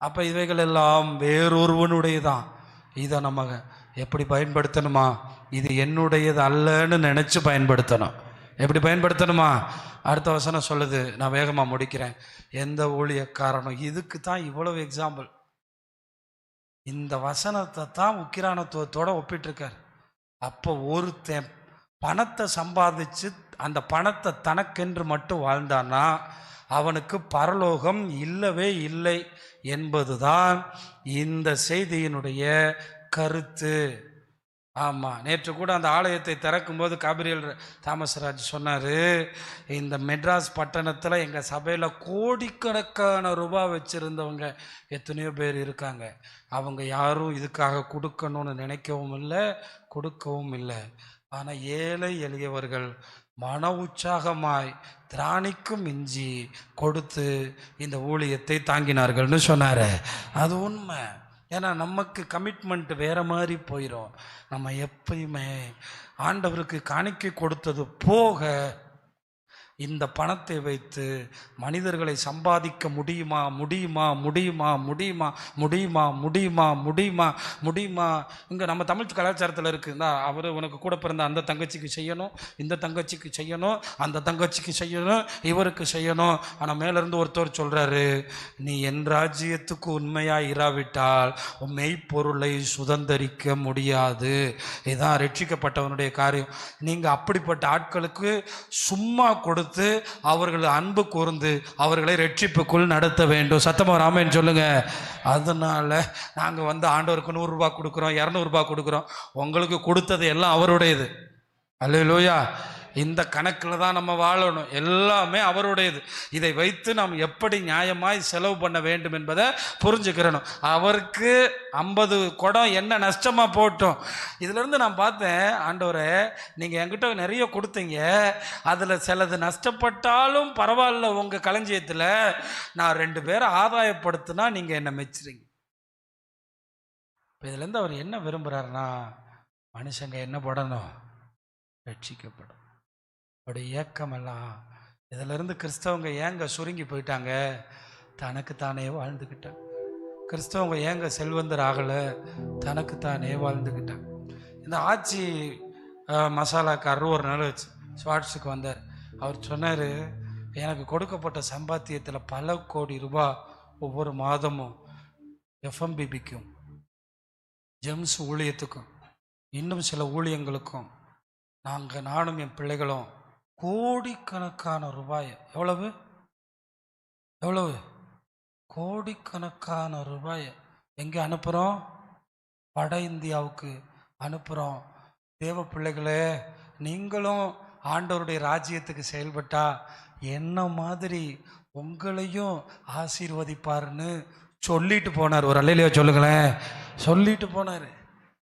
அப்போ இவைகள் எல்லாம் வேறொருவனுடையதான். இதை நம்ம எப்படி பயன்படுத்தணுமா? இது என்னுடையது அல்லன்னு நினச்சி பயன்படுத்தணும். எப்படி பயன்படுத்தணுமா? அடுத்த வசனம் சொல்லுது, நான் வேகமாக முடிக்கிறேன். எந்த ஊழியக்காரனும் இதுக்கு தான் இவ்வளவு எக்ஸாம்பிள். இந்த வசனத்தை தான் உக்கிரானத்துவத்தோடு ஒப்பிட்டிருக்கார். அப்போ ஒருத்தன் பணத்தை சம்பாதிச்சு அந்த பணத்தை தனக்கென்று மட்டும் வாழ்ந்தான்னா அவனுக்கு பரலோகம் இல்லவே இல்லை என்பதுதான் இந்த செய்தியினுடைய கருத்து. ஆமாம், நேற்று கூட அந்த ஆலயத்தை திறக்கும்போது காபிரியல் தாமஸ்ராஜ் சொன்னார், இந்த மெட்ராஸ் பட்டணத்தில் எங்கள் சபையில் கோடிக்கணக்கான ரூபாய் வச்சுருந்தவங்க எத்தனையோ பேர் இருக்காங்க. அவங்க யாரும் இதுக்காக கொடுக்கணும்னு நினைக்கவும் இல்லை, கொடுக்கவும் இல்லை. ஆனால் ஏழை எளியவர்கள் மன உற்சாகமாய் திராணிக்கும் மிஞ்சி கொடுத்து இந்த ஊழியத்தை தாங்கினார்கள்னு சொன்னார். அது உண்மை. ஏன்னா நமக்கு கமிட்மெண்ட் வேறு மாதிரி போயிடும். நம்ம எப்பயுமே ஆண்டவருக்கு காணிக்கை கொடுத்தது போக இந்த பணத்தை வைத்து மனிதர்களை சம்பாதிக்க முடியுமா முடியுமா முடியுமா முடியுமா முடியுமா முடியுமா முடியுமா முடியுமா இங்கே நம்ம தமிழ் கலாச்சாரத்தில் இருக்குதா, அவர் உனக்கு கூட பிறந்த அந்த தங்கச்சிக்கு செய்யணும், இந்த தங்கச்சிக்கு செய்யணும், அந்த தங்கச்சிக்கு செய்யணும், இவருக்கு செய்யணும். ஆனால் மேலேருந்து ஒருத்தர் சொல்கிறாரு, நீ என் ராஜ்யத்துக்கு உண்மையாக இராவிட்டால் மெய்ப்பொருளை சுதந்திரிக்க முடியாது. இதுதான் ரட்சிக்கப்பட்டவனுடைய காரியம். நீங்கள் அப்படிப்பட்ட ஆட்களுக்கு சும்மா கொடுத்து அவர்கள் அன்பு கூர்ந்து அவர்களை ரட்சிப்புக்குள் நடத்த வேண்டும். சத்தமாக ராமேன்னு சொல்லுங்க. அதனால நாங்கள் ஆண்டவருக்கு 100 ரூபாய் கொடுக்குறோம், 200 ரூபாய் கொடுக்குறோம். உங்களுக்கு கொடுத்தது எல்லாம் அவருடையது. அல்லேலூயா. இந்த கணக்கில் தான் நம்ம வாழணும். எல்லாமே அவருடையது. இதை வைத்து நாம் எப்படி நியாயமாய் செலவு பண்ண வேண்டும் என்பதை புரிஞ்சுக்கிறணும். அவருக்கு 50 குடம் என்ன நஷ்டமாக போட்டோம். இதிலிருந்து நான் பார்த்தேன், ஆண்டவரே நீங்கள் என்கிட்ட நிறைய கொடுத்தீங்க, அதில் சிலது நஷ்டப்பட்டாலும் பரவாயில்ல, உங்கள் களஞ்சியத்தில் நான் 2 பேரை ஆதாயப்படுத்தினா நீங்கள் என்னை மெச்சுறீங்க. இப்போ இதுலேருந்து அவர் என்ன விரும்புகிறாருன்னா, மனுஷங்க என்ன படணும்? ரட்சிக்கப்படும். அவருடைய இயக்கமெல்லாம் இதிலிருந்து கிறிஸ்தவங்க ஏங்க சுருங்கி போயிட்டாங்க? தனக்குத்தானே வாழ்ந்துக்கிட்டாங்க. கிறிஸ்தவங்க ஏங்க செல்வந்தர் ஆகலை? தனக்குத்தானே வாழ்ந்துக்கிட்டாங்க. இந்த ஆட்சி மசாலாக்காரர் ஒரு நாள் ஸ்வாட்ஸுக்கு வந்தார். அவர் சொன்னார், எனக்கு கொடுக்கப்பட்ட சம்பாத்தியத்தில் பல கோடி ரூபாய் ஒவ்வொரு மாதமும் எஃப்எம்பிபிக்கும் ஜெம்ஸ் ஊழியத்துக்கும் இன்னும் சில ஊழியங்களுக்கும் நானும் என் பிள்ளைகளும் கோடிக்கணக்கான ரூபாய், எவ்வளவு கோடிக்கணக்கான ரூபாய் எங்கே அனுப்புகிறோம்? வட இந்தியாவுக்கு அனுப்புகிறோம். தேவ பிள்ளைகளே, நீங்களும் ஆண்டவருடைய ராஜ்யத்துக்கு செயல்பட்டா என்ன மாதிரி உங்களையும் ஆசீர்வதிப்பாருன்னு சொல்லிட்டு போனார். ஒரு அல்லேலூயா சொல்லுங்களேன். சொல்லிட்டு போனார்.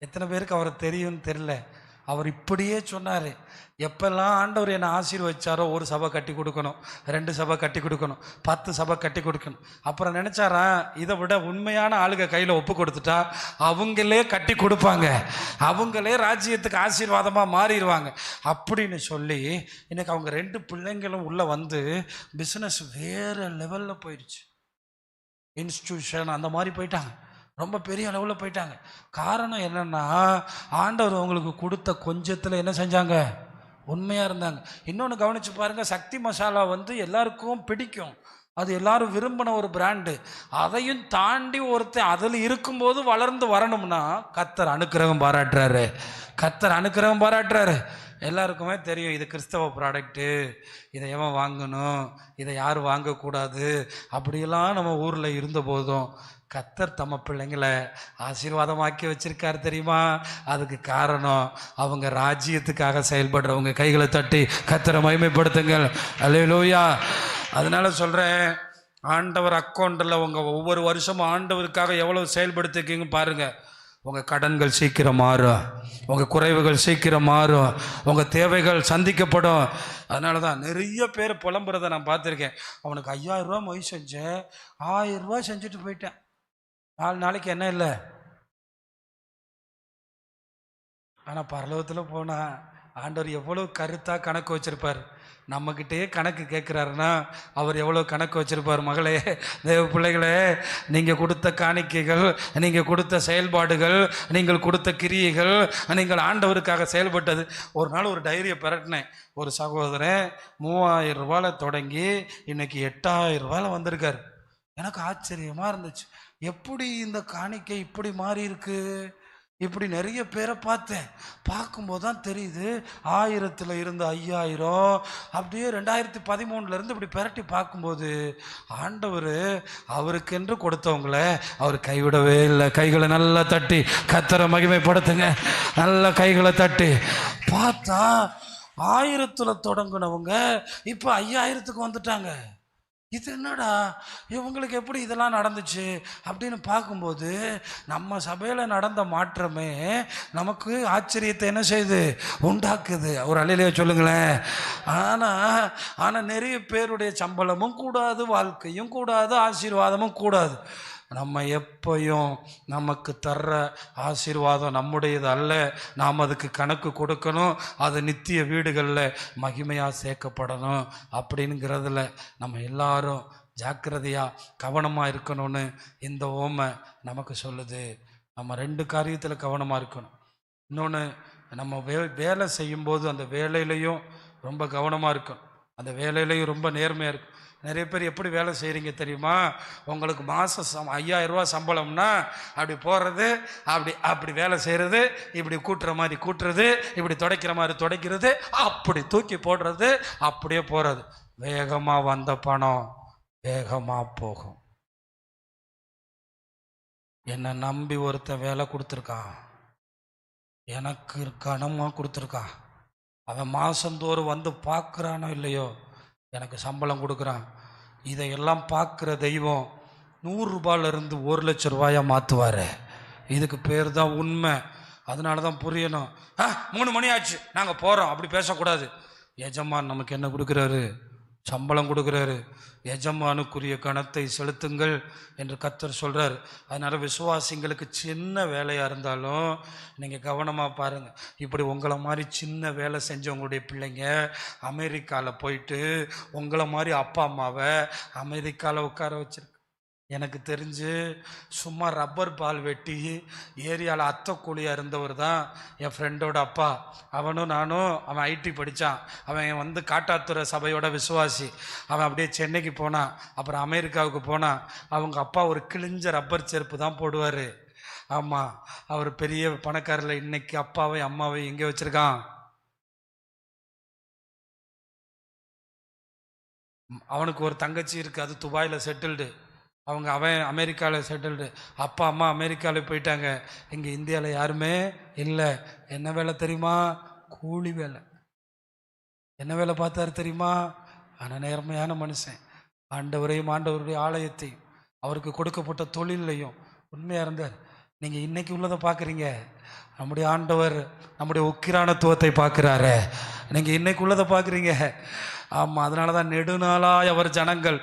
எத்தனை பேருக்கு அவரை தெரியும்னு தெரியல. அவர் இப்படியே சொன்னார், எப்பெல்லாம் ஆண்டவர் என்னை ஆசீர்வதிச்சாரோ ஒரு சபை கட்டி கொடுக்கணும், 2 சபை கட்டி கொடுக்கணும், 10 சபை கட்டி கொடுக்கணும். அப்புறம் நினச்சாரா, இதை விட உண்மையான ஆளுக கையில் ஒப்பு கொடுத்துட்டா அவங்களே கட்டி கொடுப்பாங்க, அவங்களே ராஜ்யத்துக்கு ஆசீர்வாதமாக மாறிடுவாங்க அப்படின்னு சொல்லி இன்னைக்கு அவங்க 2 பிள்ளைங்களும் உள்ளே வந்து பிஸ்னஸ் வேறு லெவலில் போயிடுச்சு. இன்ஸ்டியூஷன் அந்த மாதிரி போயிட்டாங்க, ரொம்ப பெரிய அளவில் போயிட்டாங்க. காரணம் என்னென்னா, ஆண்டவர் அவங்களுக்கு கொடுத்த கொஞ்சத்தில் என்ன செஞ்சாங்க, உண்மையாக இருந்தாங்க. இன்னொன்று கவனித்து பாருங்கள், சக்தி மசாலா வந்து எல்லாருக்கும் பிடிக்கும், அது எல்லாரும் விரும்பின ஒரு பிராண்டு. அதையும் தாண்டி ஒருத்தன் அதில் இருக்கும்போது வளர்ந்து வரணும்னா கர்த்தர் அனுக்கிரகம் பாராட்டுறாரு, கர்த்தர் அனுக்கிரகம் பாராட்டுறாரு. எல்லாருக்குமே தெரியும் இது கிறிஸ்தவ ப்ராடக்ட்டு, இதை எவன் வாங்கணும், இதை யார் வாங்கக்கூடாது அப்படியெல்லாம் நம்ம ஊரில் இருந்த போதும் கர்த்தர் தம்ம பிள்ளைங்களை ஆசீர்வாதமாக்கி வச்சிருக்காரு தெரியுமா? அதுக்கு காரணம் அவங்க ராஜ்யத்துக்காக செயல்படுறவங்க. கைகளை தட்டி கர்த்தரை மகிமைப்படுத்துங்கள். அல்லேலூயா. அதனால சொல்கிறேன், ஆண்டவர் அக்கௌண்ட்டில் உங்கள் ஒவ்வொரு வருஷமும் ஆண்டவருக்காக எவ்வளோ செயல்படுத்திருக்கீங்க பாருங்கள். உங்கள் கடன்கள் சீக்கிரம் மாறும், உங்கள் குறைவுகள் சீக்கிரம் மாறும், உங்கள் தேவைகள் சந்திக்கப்படும். அதனால தான் நிறைய பேர் புலம்புறதை நான் பார்த்துருக்கேன். அவனுக்கு 5000 ரூபா மொய் செஞ்சேன், 1000 ரூபா செஞ்சுட்டு போயிட்டேன், 4 நாளைக்கு என்ன இல்லை. ஆனால் பரலோகத்தில் போனால் ஆண்டவர் எவ்வளோ கருத்தாக கணக்கு வச்சுருப்பார். நம்மக்கிட்டே கணக்கு கேட்குறாருன்னா அவர் எவ்வளோ கணக்கு வச்சுருப்பார். மகளே, தேவ பிள்ளைகளே, நீங்கள் கொடுத்த காணிக்கைகள், நீங்கள் கொடுத்த செயல்பாடுகள், நீங்கள் கொடுத்த கிரியைகள், நீங்கள் ஆண்டவருக்காக செயல்பட்டது. ஒரு நாள் ஒரு டைரியை பிரட்டினேன். ஒரு சகோதரன் 3000 ரூபாயில் தொடங்கி இன்னைக்கு 8000 ரூபாயில் வந்திருக்கார். எனக்கு ஆச்சரியமாக இருந்துச்சு, எப்படி இந்த காணிக்கை இப்படி மாறி இருக்கு. இப்படி நிறைய பேரை பார்த்தேன். பார்க்கும்போது தான் தெரியுது, 1000 இருந்து 5000, அப்படியே 2013 இப்படி பிரட்டி பார்க்கும்போது ஆண்டவர் அவருக்கென்று கொடுத்தவங்கள அவர் கைவிடவே இல்லை. கைகளை நல்லா தட்டி கர்த்தரை மகிமைப்படுத்துங்க. நல்ல கைகளை தட்டி பார்த்தா 1000 தொடங்கினவங்க இப்போ 5000 வந்துட்டாங்க. இது என்னடா, இவங்களுக்கு எப்படி இதெல்லாம் நடந்துச்சு அப்படின்னு பார்க்கும்போது நம்ம சபையில் நடந்த மாற்றமே நமக்கு ஆச்சரியத்தை என்ன செய்யுது, உண்டாக்குது. ஒரு அல்லேலூயா சொல்லுங்களேன். ஆனால் நிறைய பேருடைய சம்பளமும் கூடாது, வாழ்க்கையும் கூடாது, ஆசீர்வாதமும் கூடாது. நம்ம எப்பையும் நமக்கு தர்ற ஆசீர்வாதம் நம்முடையது அல்ல, நாம் அதுக்கு கணக்கு கொடுக்கணும், அது நித்திய வீடுகளில் மகிமையாக சேர்க்கப்படணும். அப்படிங்கிறதுல நம்ம எல்லாரும் ஜாக்கிரதையாக கவனமாக இருக்கணும்னு இந்த ஓமை நமக்கு சொல்லுது. நம்ம 2 காரியத்தில் கவனமாக இருக்கணும். இன்னொன்று, நம்ம வேலை செய்யும்போது அந்த வேலையிலையும் ரொம்ப கவனமாக இருக்கணும், அந்த வேலையிலையும் ரொம்ப நேர்மையாக இருக்கும். நிறைய பேர் எப்படி வேலை செய்கிறீங்க தெரியுமா? உங்களுக்கு மாதம் 5000 ரூபா சம்பளம்னா அப்படி போகிறது, அப்படி வேலை செய்கிறது, இப்படி கூட்டுற மாதிரி கூட்டுறது, இப்படி துடைக்கிற மாதிரி துடைக்கிறது, அப்படி தூக்கி போடுறது, அப்படியே போகிறது. வேகமாக வந்த பணம் வேகமாக போகும். என்னை நம்பி ஒருத்தன் வேலை கொடுத்துருக்கான், எனக்கு கனமாக கொடுத்துருக்கான், அவன் மாதந்தோறும் வந்து பார்க்குறானோ இல்லையோ எனக்கு சம்பளம் கொடுக்குறான். இதையெல்லாம் பார்க்குற தெய்வம் 100 ரூபாயிலிருந்து 1,00,000 ரூபாயாக மாற்றுவார். இதுக்கு பேர் தான் உண்மை. அதனால தான் புரியணும். 3 மணி ஆச்சு நாங்கள் போகிறோம் அப்படி பேசக்கூடாது. எஜமான் நமக்கு என்ன கொடுக்குறாரு, சம்பளம் கொடுக்குறாரு. எஜமானுக்குரிய கணத்தை செலுத்துங்கள் என்று கர்த்தர் சொல்கிறார். அதனால் விசுவாசிங்களுக்கு சின்ன வேலையாக இருந்தாலும் நீங்கள் கவனமாக பாருங்கள். இப்படி உங்களை மாதிரி சின்ன வேலை செஞ்சவங்களுடைய பிள்ளைங்க அமெரிக்காவில் போயிட்டு உங்களை மாதிரி அப்பா அம்மாவை அமெரிக்காவில் உட்கார வச்சிருக்கு. எனக்கு தெரிஞ்சு சும்மா ரப்பர் பால் வெட்டி ஏரியாவில் அத்தை கூலியாக இருந்தவர் தான் என் ஃப்ரெண்டோட அப்பா. அவனும் நானும், அவன் ஐடி படித்தான், அவன் வந்து காட்டாத்துறை சபையோட விசுவாசி. அவன் அப்படியே சென்னைக்கு போனான், அப்புறம் அமெரிக்காவுக்கு போனான். அவங்க அப்பா ஒரு கிழிஞ்ச ரப்பர் செருப்பு தான் போடுவார். ஆமாம், அவர் பெரிய பணக்காரில். இன்னைக்கு அப்பாவை அம்மாவை எங்கே வச்சுருக்கான்? அவனுக்கு ஒரு தங்கச்சி இருக்குது, அது துபாயில் செட்டில்டு. அவன் அமெரிக்காவில் செட்டில்டு. அப்பா அம்மா அமெரிக்காவில் போயிட்டாங்க. இங்கே இந்தியாவில் யாருமே இல்லை. என்ன வேலை தெரியுமா? கூலி வேலை. என்ன வேலை பார்த்தாரு தெரியுமா? ஆனால் நேர்மையான மனுஷன். ஆண்டவரையும் ஆண்டவருடைய ஆலயத்தையும் அவருக்கு கொடுக்கப்பட்ட தொழிலையும் உண்மையாக இருந்தார். நீங்கள் இன்னைக்கு உள்ளதை பார்க்குறீங்க, நம்முடைய ஆண்டவர் நம்முடைய உக்கிரானத்துவத்தை பார்க்குறாரு. நீங்கள் இன்னைக்கு உள்ளதை பார்க்குறீங்க. ஆமாம், அதனால தான் நெடுநாளாய் அவர் ஜனங்கள்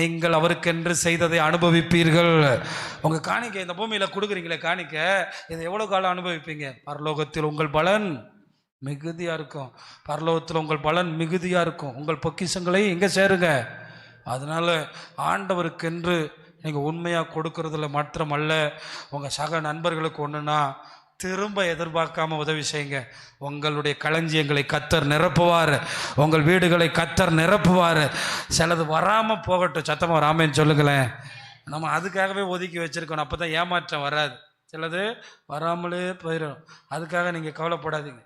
நீங்கள் அவருக்கென்று செய்ததை அனுபவிப்பீர்கள். உங்கள் காணிக்கை இந்த பூமியில் கொடுக்குறீங்களே காணிக்க, இதை எவ்வளோ காலம் அனுபவிப்பீங்க? பரலோகத்தில் உங்கள் பலன் மிகுதியாக இருக்கும். பரலோகத்தில் உங்கள் பலன் மிகுதியாக இருக்கும். உங்கள் பொக்கிஷங்களை எங்கே சேருங்க. அதனால் ஆண்டவருக்கென்று நீங்கள் உண்மையாக கொடுக்கறதுல மாத்திரமல்ல, உங்கள் சக நண்பர்களுக்கு ஒன்றுனா திரும்ப எதிர்பார்க்காம உதவி செய்யுங்க. உங்களுடைய களஞ்சியங்களை கர்த்தர் நிரப்புவார். உங்கள் வீடுகளை கர்த்தர் நிரப்புவார். சிலது வராமல் போகட்டும். சத்தமாக வராமன்னு சொல்லுங்களேன். நம்ம அதுக்காகவே ஒதுக்கி வச்சுருக்கணும். அப்போ தான் ஏமாற்றம் வராது. சிலது வராமலே போயிடும். அதுக்காக நீங்கள் கவலைப்படாதீங்க.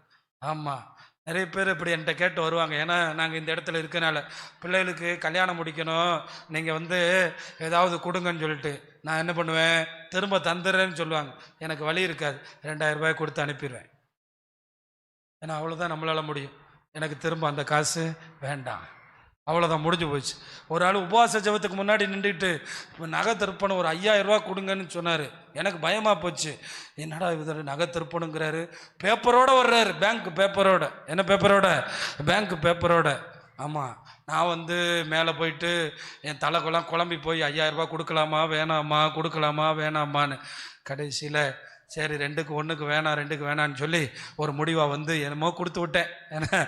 ஆமாம், நிறைய பேர் இப்படி என்கிட்ட கேட்டு வருவாங்க. ஏன்னா நாங்கள் இந்த இடத்துல இருக்கனால பிள்ளைகளுக்கு கல்யாணம் முடிக்கணும், நீங்கள் ஏதாவது கொடுங்கன்னு சொல்லிட்டு நான் என்ன பண்ணுவேன், திரும்ப தந்துடுறேன்னு சொல்லுவாங்க. எனக்கு வழி இருக்காது, 2000 ரூபாய் கொடுத்து அனுப்பிடுவேன். ஏன்னா அவ்வளோதான் நம்மளால் முடியும். எனக்கு திரும்ப அந்த காசு வேண்டாம், அவ்வளோதான், முடிஞ்சு போச்சு. ஒரு ஆள் உபவாச ஜெபத்துக்கு முன்னாடி நின்றுட்டு நகை திருப்பணும் ஒரு 5000 ரூபா கொடுங்கன்னு சொன்னார். எனக்கு பயமாக போச்சு. என்னடா இது நகை திருப்பணுங்கிறாரு, பேப்பரோடு வர்றாரு, பேங்க் பேப்பரோட. என்ன பேப்பரோட? பேங்க் பேப்பரோட. ஆமாம், நான் மேலே போயிட்டு என் தலைக்கெல்லாம் குழம்பி போய் 5000 ரூபா கொடுக்கலாமா வேணாமா, கொடுக்கலாமா வேணாமான்னு கடைசியில் சரி 2க்கு 1க்கு வேணாம், 2க்கு வேணான்னு சொல்லி ஒரு முடிவாக என்னமோ கொடுத்து விட்டேன். ஏன்னா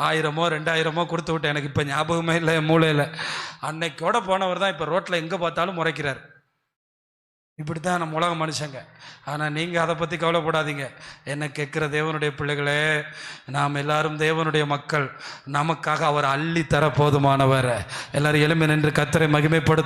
1000மோ 2000மோ கொடுத்து விட்டேன். எனக்கு இப்போ ஞாபகமே இல்லை, மூளையில். அன்னைக்கோட போனவர் தான் இப்போ ரோட்டில் எங்கே பார்த்தாலும் முறைக்கிறார். இப்படி தான் நம்ம உலக மனுஷங்க. ஆனால் நீங்கள் அதை பற்றி கவலைப்படாதீங்க. என்ன கேட்குற தேவனுடைய பிள்ளைகளே, நாம் எல்லாரும் தேவனுடைய மக்கள். நமக்காக அவர் அள்ளி தர போதுமானவர். எல்லாரும் எழும்பி நின்று கர்த்தரை மகிமைப்படுத்த